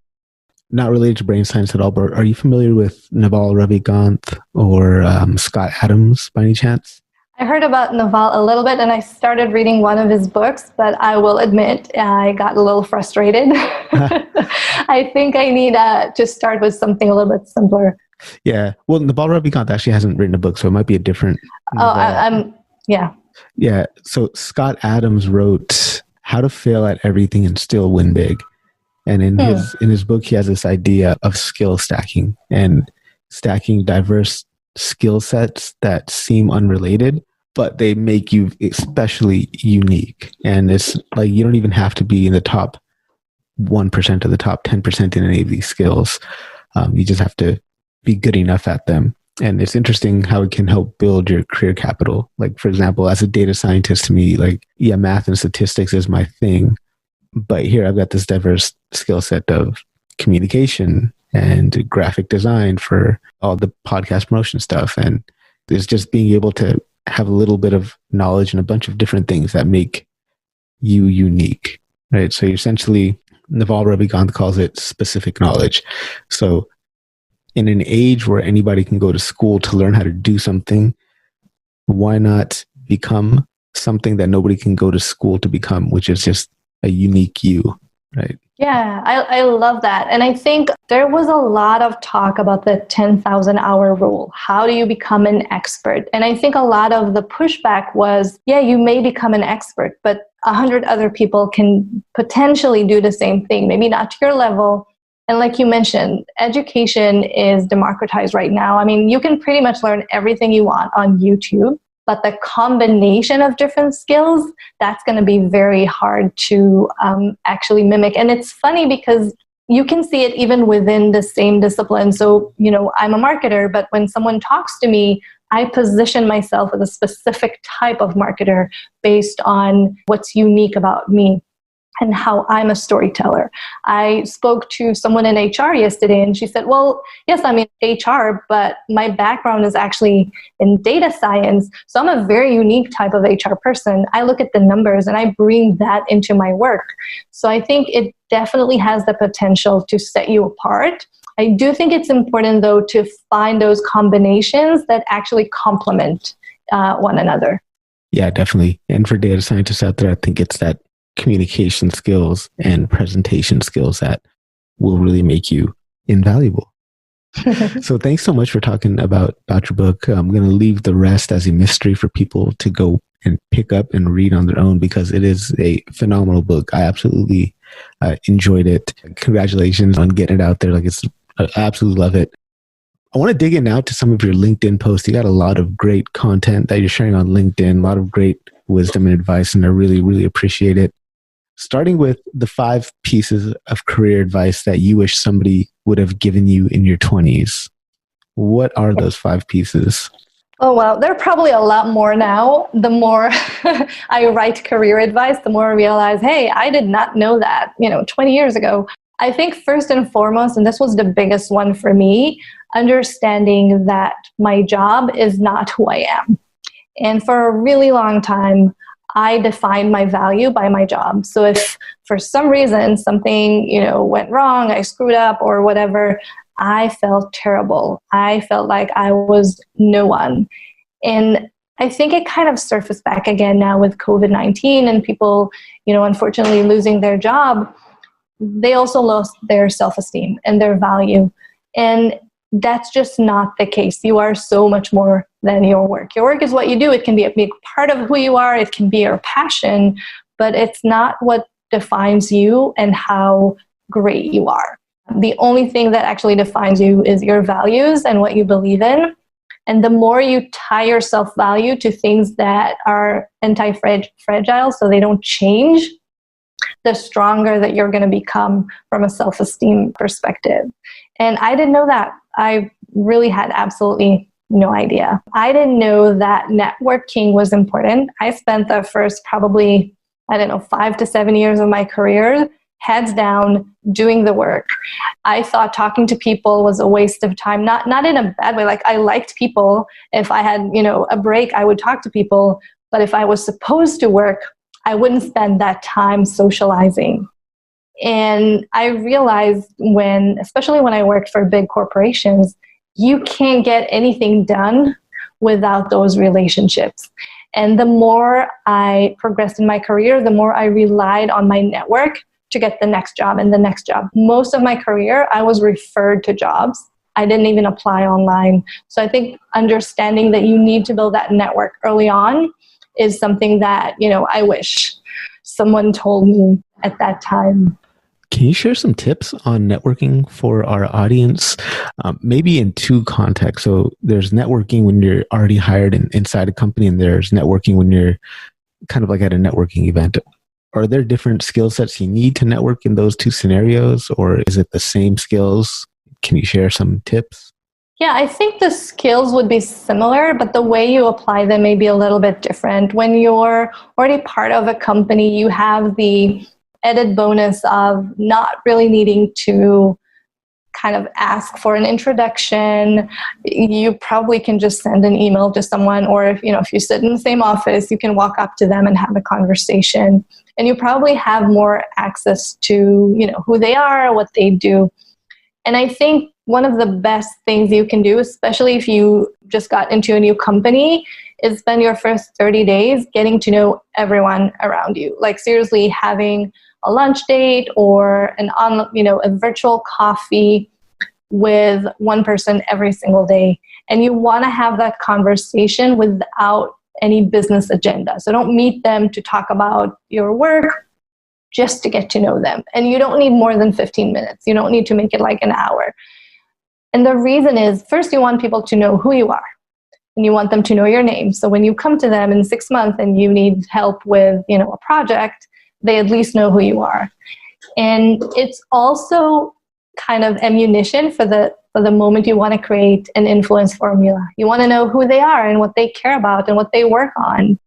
Not related to brain science at all, but are you familiar with Naval Ravikant or Scott Adams by any chance? I heard about Naval a little bit, and I started reading one of his books, but I will admit I got a little frustrated. I think I need to start with something a little bit simpler. Yeah. Well, Naval Ravikant actually hasn't written a book, so it might be a different Naval. Yeah. Yeah. So Scott Adams wrote How to Fail at Everything and Still Win Big. And in his book, he has this idea of skill stacking and stacking diverse skill sets that seem unrelated, but they make you especially unique. And it's like you don't even have to be in the top 1% of the top 10% in any of these skills. You just have to be good enough at them. And it's interesting how it can help build your career capital. Like, for example, as a data scientist, to me, math and statistics is my thing. But here I've got this diverse skill set of communication and graphic design for all the podcast promotion stuff. And it's just being able to have a little bit of knowledge and a bunch of different things that make you unique, right? So essentially, Naval Ravikant calls it specific knowledge. So in an age where anybody can go to school to learn how to do something, why not become something that nobody can go to school to become, which is just a unique you, right? Yeah, I love that. And I think there was a lot of talk about the 10,000 hour rule. How do you become an expert? And I think a lot of the pushback was, yeah, you may become an expert, but 100 other people can potentially do the same thing, maybe not to your level. And like you mentioned, education is democratized right now. I mean, you can pretty much learn everything you want on YouTube. But the combination of different skills, that's going to be very hard to actually mimic. And it's funny because you can see it even within the same discipline. So, I'm a marketer, but when someone talks to me, I position myself as a specific type of marketer based on what's unique about me and how I'm a storyteller. I spoke to someone in HR yesterday, and she said, well, yes, I'm in HR, but my background is actually in data science. So I'm a very unique type of HR person. I look at the numbers and I bring that into my work. So I think it definitely has the potential to set you apart. I do think it's important, though, to find those combinations that actually complement one another. Yeah, definitely. And for data scientists out there, I think it's that communication skills and presentation skills that will really make you invaluable. So thanks so much for talking about your book. I'm going to leave the rest as a mystery for people to go and pick up and read on their own, because it is a phenomenal book. I absolutely enjoyed it. Congratulations on getting it out there. I absolutely love it. I want to dig in now to some of your LinkedIn posts. You got a lot of great content that you're sharing on LinkedIn, a lot of great wisdom and advice, and I really, really appreciate it. Starting with the 5 pieces of career advice that you wish somebody would have given you in your 20s. What are those 5 pieces? Oh, well, there are probably a lot more now. The more I write career advice, the more I realize, hey, I did not know that, 20 years ago. I think first and foremost, and this was the biggest one for me, understanding that my job is not who I am. And for a really long time, I defined my value by my job. So if for some reason something, went wrong, I screwed up or whatever, I felt terrible. I felt like I was no one. And I think it kind of surfaced back again now with COVID-19 and people, unfortunately losing their job. they also lost their self-esteem and their value. And that's just not the case. You are so much more than your work. Your work is what you do. It can be a big part of who you are. It can be your passion, but it's not what defines you and how great you are. The only thing that actually defines you is your values and what you believe in. And the more you tie your self-value to things that are anti-fragile, so they don't change, the stronger that you're going to become from a self-esteem perspective. And I didn't know that. I really had absolutely no idea. I didn't know that networking was important. I spent the first probably, 5 to 7 years of my career heads down doing the work. I thought talking to people was a waste of time, not in a bad way. Like, I liked people. If I had, a break, I would talk to people. But if I was supposed to work, I wouldn't spend that time socializing. And I realized especially when I worked for big corporations, you can't get anything done without those relationships. And the more I progressed in my career, the more I relied on my network to get the next job and the next job. Most of my career, I was referred to jobs. I didn't even apply online. So I think understanding that you need to build that network early on is something that, I wish someone told me at that time. Can you share some tips on networking for our audience? Maybe in two contexts. So there's networking when you're already hired inside a company, and there's networking when you're kind of like at a networking event. Are there different skill sets you need to network in those two scenarios, or is it the same skills? Can you share some tips? Yeah, I think the skills would be similar, but the way you apply them may be a little bit different. When you're already part of a company, you have the added bonus of not really needing to kind of ask for an introduction. You probably can just send an email to someone, or if you sit in the same office, you can walk up to them and have a conversation. And you probably have more access to, who they are, what they do. And I think one of the best things you can do, especially if you just got into a new company, is spend your first 30 days getting to know everyone around you. Like, seriously, having a lunch date or a virtual coffee with one person every single day. And you want to have that conversation without any business agenda. So don't meet them to talk about your work, just to get to know them. And you don't need more than 15 minutes. You don't need to make it like an hour. And the reason is, first, you want people to know who you are, and you want them to know your name. So when you come to them in 6 months and you need help with, a project, they at least know who you are. And it's also kind of ammunition for the moment you want to create an influence formula. You want to know who they are and what they care about and what they work on.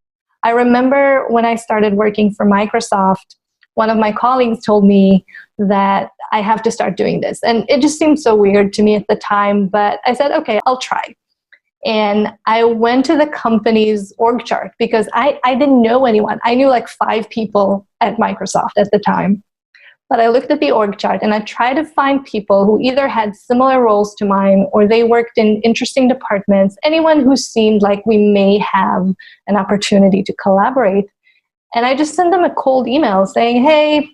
I remember when I started working for Microsoft, one of my colleagues told me that I have to start doing this. And it just seemed so weird to me at the time, but I said, okay, I'll try. And I went to the company's org chart because I didn't know anyone. I knew like 5 people at Microsoft at the time. But I looked at the org chart and I tried to find people who either had similar roles to mine or they worked in interesting departments, anyone who seemed like we may have an opportunity to collaborate. And I just sent them a cold email saying, hey,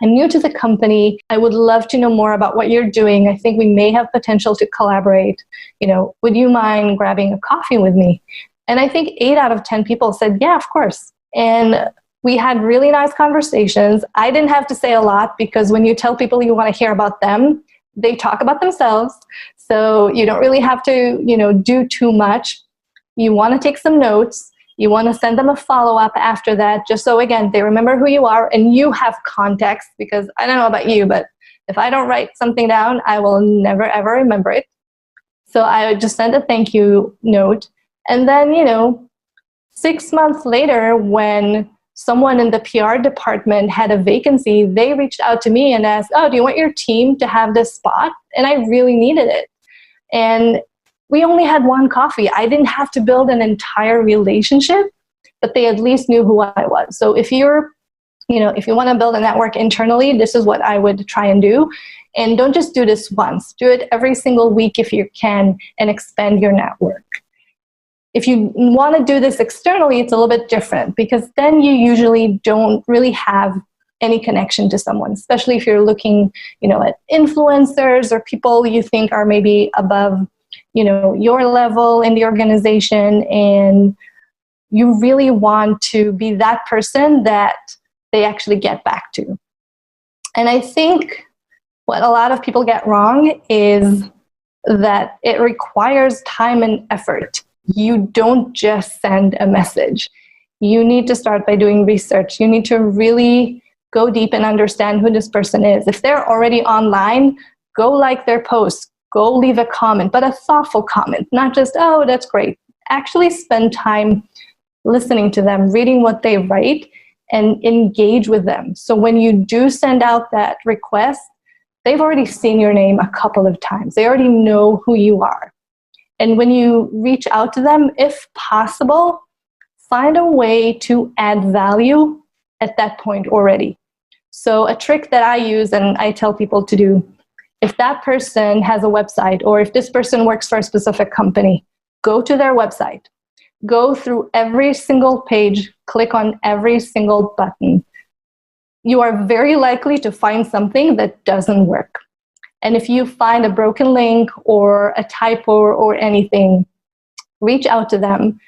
I'm new to the company. I would love to know more about what you're doing. I think we may have potential to collaborate. Would you mind grabbing a coffee with me? And I think 8 out of 10 people said, yeah, of course. And we had really nice conversations. I didn't have to say a lot because when you tell people you want to hear about them, they talk about themselves. So you don't really have to, do too much. You want to take some notes. You want to send them a follow-up after that, just so, again, they remember who you are and you have context, because I don't know about you, but if I don't write something down, I will never, ever remember it. So I would just send a thank you note. And then, 6 months later, when someone in the PR department had a vacancy, they reached out to me and asked, oh, do you want your team to have this spot? And I really needed it. And we only had one coffee. I didn't have to build an entire relationship, but they at least knew who I was. So if you want to build a network internally, this is what I would try and do. And don't just do this once. Do it every single week if you can, and expand your network. If you want to do this externally, it's a little bit different, because then you usually don't really have any connection to someone, especially if you're looking, at influencers or people you think are maybe above, your level in the organization, and you really want to be that person that they actually get back to. And I think what a lot of people get wrong is that it requires time and effort. You don't just send a message. You need to start by doing research. You need to really go deep and understand who this person is. If they're already online, go like their posts, go leave a comment, but a thoughtful comment, not just, oh, that's great. Actually spend time listening to them, reading what they write, and engage with them. So when you do send out that request, they've already seen your name a couple of times. They already know who you are. And when you reach out to them, if possible, find a way to add value at that point already. So a trick that I use and I tell people to do, if that person has a website or if this person works for a specific company, go to their website, go through every single page, click on every single button. You are very likely to find something that doesn't work. And if you find a broken link or a typo or anything, reach out to them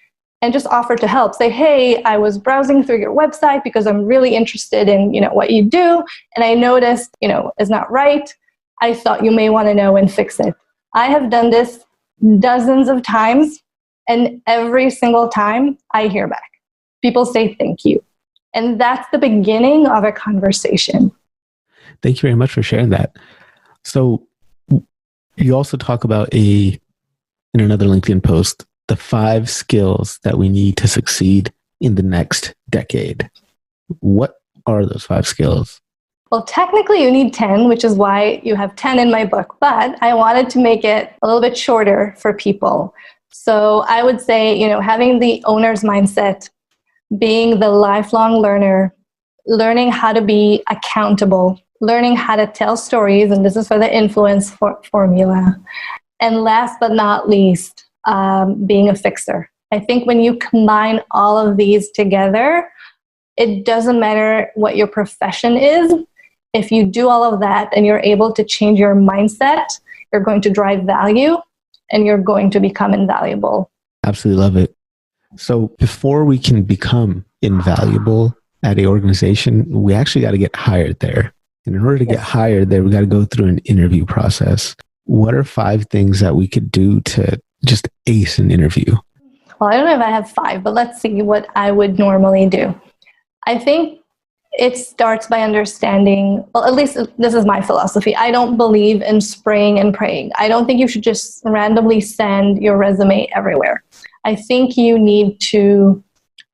and just offer to help. Say, hey, I was browsing through your website because I'm really interested in, what you do. And I noticed, it's not right. I thought you may want to know and fix it. I have done this dozens of times, and every single time I hear back. People say thank you. And that's the beginning of a conversation. Thank you very much for sharing that. So you also talk about in another LinkedIn post, the 5 skills that we need to succeed in the next decade. What are those 5 skills? Well, technically you need 10, which is why you have 10 in my book, but I wanted to make it a little bit shorter for people. So I would say, having the owner's mindset, being the lifelong learner, learning how to be accountable, learning how to tell stories, and this is for the influence formula. And last but not least, being a fixer. I think when you combine all of these together, it doesn't matter what your profession is. If you do all of that and you're able to change your mindset, you're going to drive value and you're going to become invaluable. Absolutely love it. So before we can become invaluable at an organization, we actually got to get hired there. And in order to get hired there, we got to go through an interview process. What are 5 things that we could do to just ace an interview? Well, I don't know if I have 5, but let's see what I would normally do. I think it starts by understanding, well, at least this is my philosophy. I don't believe in spraying and praying. I don't think you should just randomly send your resume everywhere. I think you need to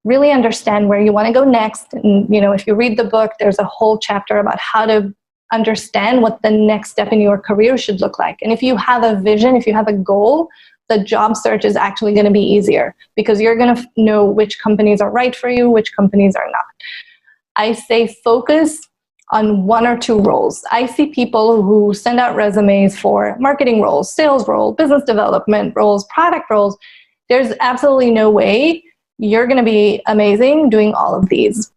really understand where you want to go next. And, if you read the book, there's a whole chapter about how to understand what the next step in your career should look like. And if you have a vision, if you have a goal, the job search is actually going to be easier because you're going to know which companies are right for you, which companies are not. I say focus on 1 or 2 roles. I see people who send out resumes for marketing roles, sales role, business development roles, product roles. There's absolutely no way you're going to be amazing doing all of these.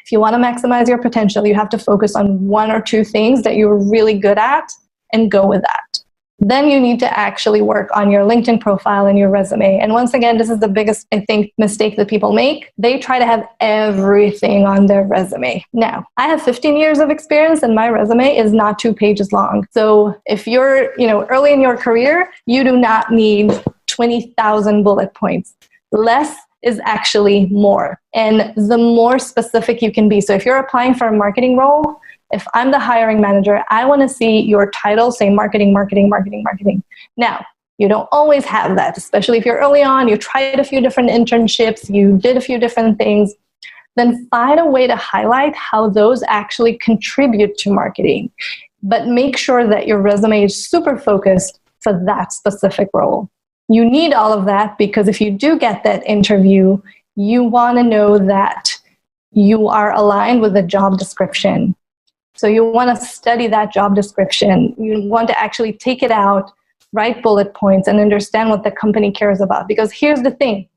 If you want to maximize your potential, you have to focus on 1 or 2 things that you're really good at and go with that. Then you need to actually work on your LinkedIn profile and your resume. And once again, this is the biggest, I think, mistake that people make. They try to have everything on their resume. Now, I have 15 years of experience and my resume is not 2 pages long. So if you're, early in your career, you do not need 20,000 bullet points. Less is actually more. And the more specific you can be. So if you're applying for a marketing role, if I'm the hiring manager, I want to see your title say marketing, marketing, marketing, marketing. Now, you don't always have that, especially if you're early on, you tried a few different internships, you did a few different things, then find a way to highlight how those actually contribute to marketing. But make sure that your resume is super focused for that specific role. You need all of that because if you do get that interview, you want to know that you are aligned with the job description. So you want to study that job description. You want to actually take it out, write bullet points, and understand what the company cares about. Because here's the thing,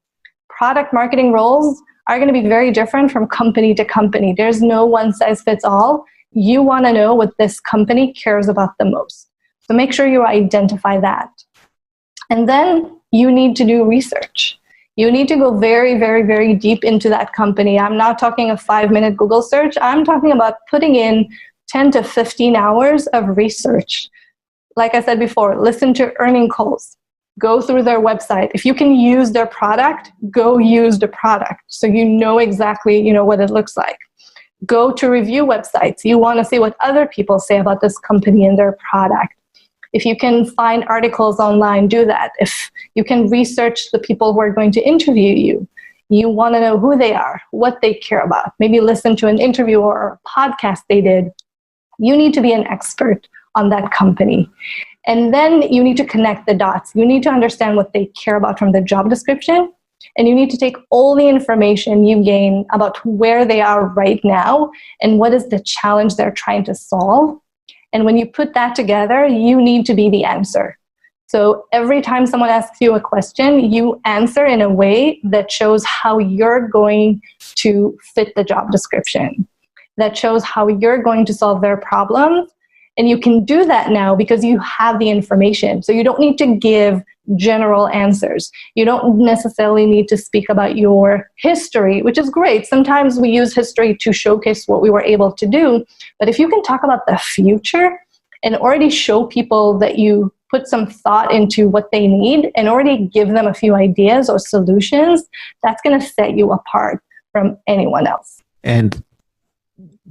product marketing roles are going to be very different from company to company. There's no one size fits all. You want to know what this company cares about the most. So make sure you identify that. And then you need to do research. You need to go very, very, very deep into that company. I'm not talking a 5-minute Google search. I'm talking about putting in 10 to 15 hours of research. Like I said before, listen to earning calls. Go through their website. If you can use their product, go use the product so you know exactly, what it looks like. Go to review websites. You want to see what other people say about this company and their product. If you can find articles online, do that. If you can research the people who are going to interview you, you want to know who they are, what they care about. Maybe listen to an interview or a podcast they did. You need to be an expert on that company. And then you need to connect the dots. You need to understand what they care about from the job description. And you need to take all the information you gain about where they are right now and what is the challenge they're trying to solve. And when you put that together, you need to be the answer. So every time someone asks you a question, you answer in a way that shows how you're going to fit the job description, that shows how you're going to solve their problems. And you can do that now because you have the information. So you don't need to give general answers. You don't necessarily need to speak about your history, which is great. Sometimes we use history to showcase what we were able to do. But if you can talk about the future and already show people that you put some thought into what they need and already give them a few ideas or solutions, that's going to set you apart from anyone else. And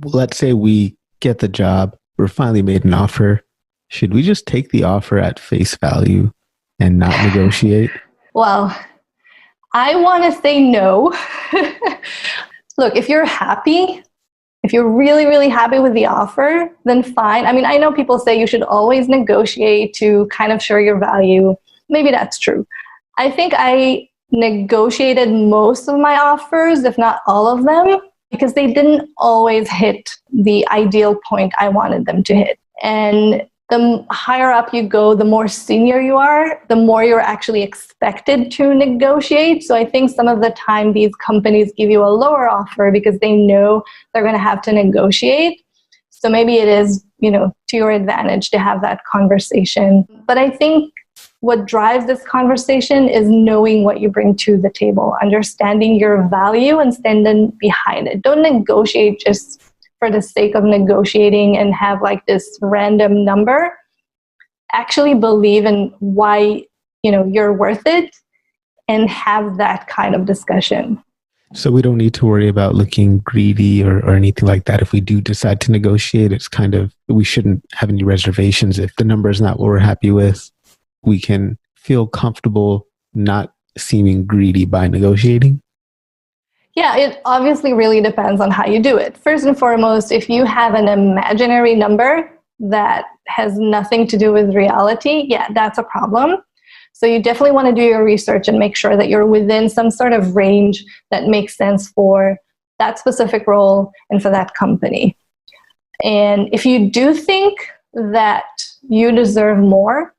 let's say we get the job. We're finally made an offer. Should we just take the offer at face value and not negotiate? Well, I want to say no. Look, if you're happy, if you're really, really happy with the offer, then fine. I mean, I know people say you should always negotiate to kind of show your value. Maybe that's true. I think I negotiated most of my offers, if not all of them, because they didn't always hit the ideal point I wanted them to hit. And the higher up you go, the more senior you are, the more you're actually expected to negotiate. So I think some of the time these companies give you a lower offer because they know they're going to have to negotiate. So maybe it is, to your advantage to have that conversation. But I think what drives this conversation is knowing what you bring to the table, understanding your value and standing behind it. Don't negotiate just for the sake of negotiating and have like this random number. Actually believe in why, you're worth it and have that kind of discussion. So we don't need to worry about looking greedy or anything like that. If we do decide to negotiate, it's kind of, we shouldn't have any reservations. If the number is not what we're happy with, we can feel comfortable not seeming greedy by negotiating. Yeah, it obviously really depends on how you do it. First and foremost, if you have an imaginary number that has nothing to do with reality, yeah, that's a problem. So you definitely want to do your research and make sure that you're within some sort of range that makes sense for that specific role and for that company. And if you do think that you deserve more,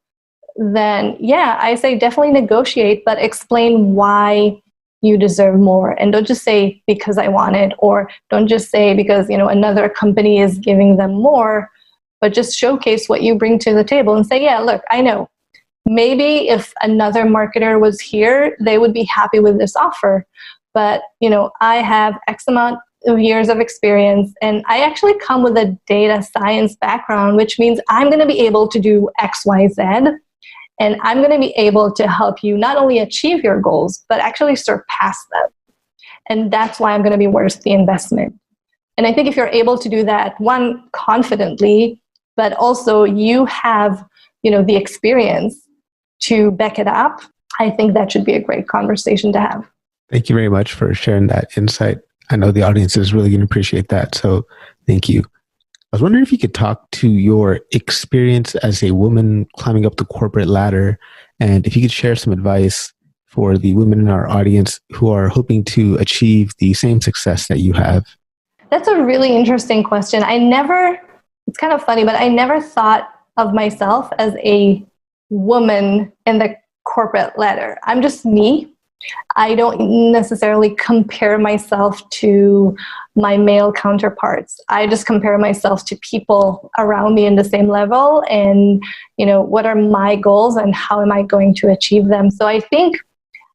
then yeah, I say definitely negotiate, but explain why you deserve more. And don't just say because I want it, or don't just say because, another company is giving them more, but just showcase what you bring to the table and say, yeah, look, I know. Maybe if another marketer was here, they would be happy with this offer. But, I have X amount of years of experience, and I actually come with a data science background, which means I'm going to be able to do X, Y, Z. And I'm going to be able to help you not only achieve your goals, but actually surpass them. And that's why I'm going to be worth the investment. And I think if you're able to do that, one, confidently, but also you have, the experience to back it up, I think that should be a great conversation to have. Thank you very much for sharing that insight. I know the audience is really going to appreciate that. So thank you. I was wondering if you could talk to your experience as a woman climbing up the corporate ladder, and if you could share some advice for the women in our audience who are hoping to achieve the same success that you have. That's a really interesting question. It's kind of funny, but I never thought of myself as a woman in the corporate ladder. I'm just me. I don't necessarily compare myself to my male counterparts. I just compare myself to people around me in the same level and, what are my goals and how am I going to achieve them? So I think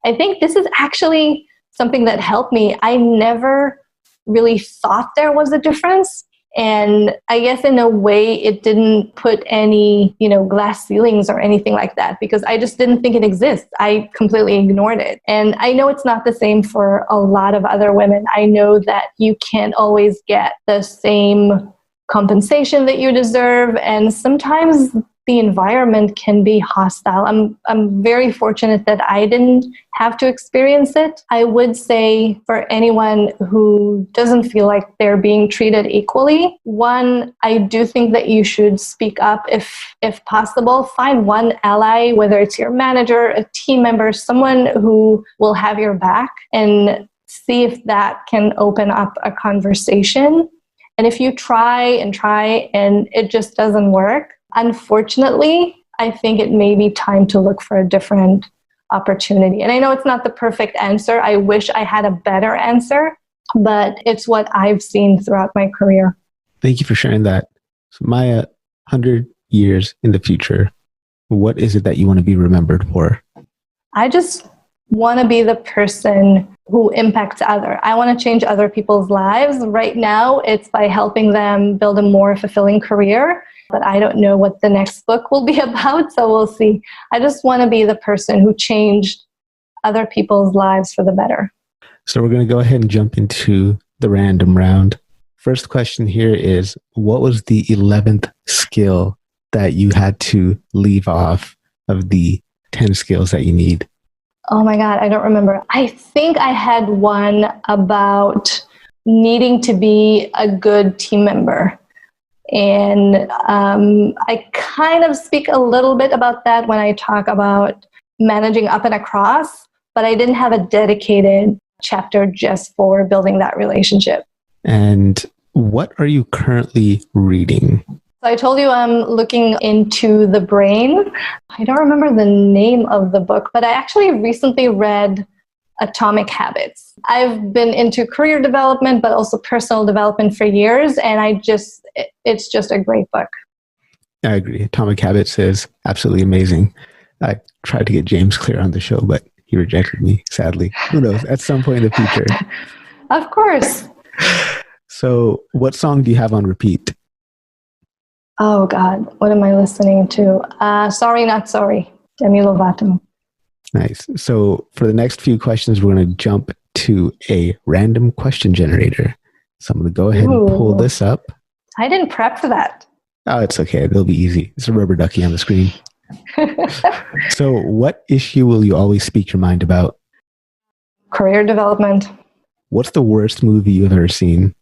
this is actually something that helped me. I never really thought there was a difference. And I guess in a way it didn't put any, glass ceilings or anything like that, because I just didn't think it exists. I completely ignored it. And I know it's not the same for a lot of other women. I know that you can't always get the same compensation that you deserve. And sometimes the environment can be hostile. I'm very fortunate that I didn't have to experience it. I would say for anyone who doesn't feel like they're being treated equally, one, I do think that you should speak up if possible. Find one ally, whether it's your manager, a team member, someone who will have your back, and see if that can open up a conversation. And if you try and it just doesn't work, unfortunately, I think it may be time to look for a different opportunity. And I know it's not the perfect answer. I wish I had a better answer, but it's what I've seen throughout my career. Thank you for sharing that. So Maya, 100 years in the future, what is it that you want to be remembered for? I just want to be the person who impacts others. I want to change other people's lives. Right now, it's by helping them build a more fulfilling career. But I don't know what the next book will be about, so we'll see. I just want to be the person who changed other people's lives for the better. So we're going to go ahead and jump into the random round. First question here is, what was the 11th skill that you had to leave off of the 10 skills that you need? Oh my God, I don't remember. I think I had one about needing to be a good team member. And I kind of speak a little bit about that when I talk about managing up and across, but I didn't have a dedicated chapter just for building that relationship. And what are you currently reading? So I told you I'm looking into the brain. I don't remember the name of the book, but I actually recently read Atomic Habits. I've been into career development, but also personal development for years. And it's just a great book. I agree. Atomic Habits is absolutely amazing. I tried to get James Clear on the show, but he rejected me, sadly. Who knows? At some point in the future. Of course. So what song do you have on repeat? Oh God, what am I listening to? Sorry Not Sorry, Demi Lovato. Nice. So for the next few questions, we're going to jump to a random question generator. So I'm going to go ahead and pull this up. I didn't prep for that. Oh, it's okay. It'll be easy. It's a rubber ducky on the screen. So what issue will you always speak your mind about? Career development. What's the worst movie you've ever seen?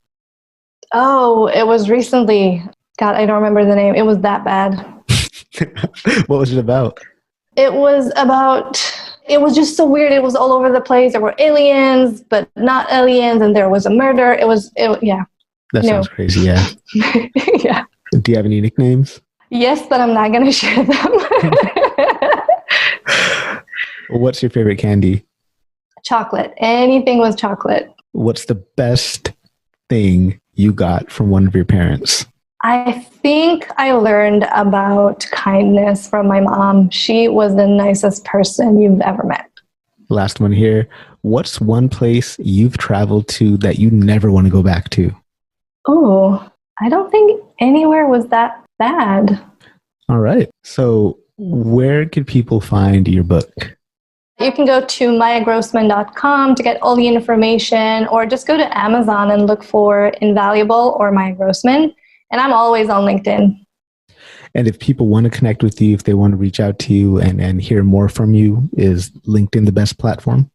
Oh, it was recently. God, I don't remember the name. It was that bad. What was it about? It was just so weird. It was all over the place. There were aliens, but not aliens, and there was a murder. Yeah. That sounds crazy, yeah. Yeah. Do you have any nicknames? Yes, but I'm not going to share them. What's your favorite candy? Chocolate. Anything with chocolate. What's the best thing you got from one of your parents? I think I learned about kindness from my mom. She was the nicest person you've ever met. Last one here. What's one place you've traveled to that you never want to go back to? Oh, I don't think anywhere was that bad. All right. So where can people find your book? You can go to mayagrossman.com to get all the information, or just go to Amazon and look for Invaluable or Maya Grossman. And I'm always on LinkedIn. And if people want to connect with you, if they want to reach out to you and hear more from you, is LinkedIn the best platform?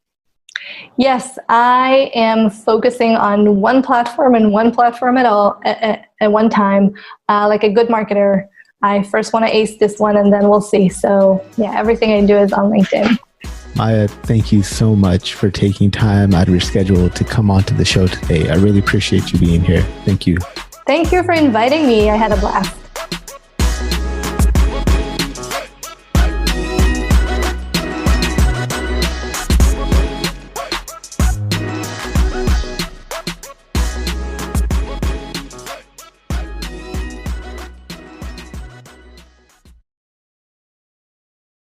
Yes, I am focusing on one platform and one platform at one time. Like a good marketer, I first want to ace this one and then we'll see. So yeah, everything I do is on LinkedIn. Maya, thank you so much for taking time out of your schedule to come onto the show today. I really appreciate you being here. Thank you. Thank you for inviting me. I had a blast.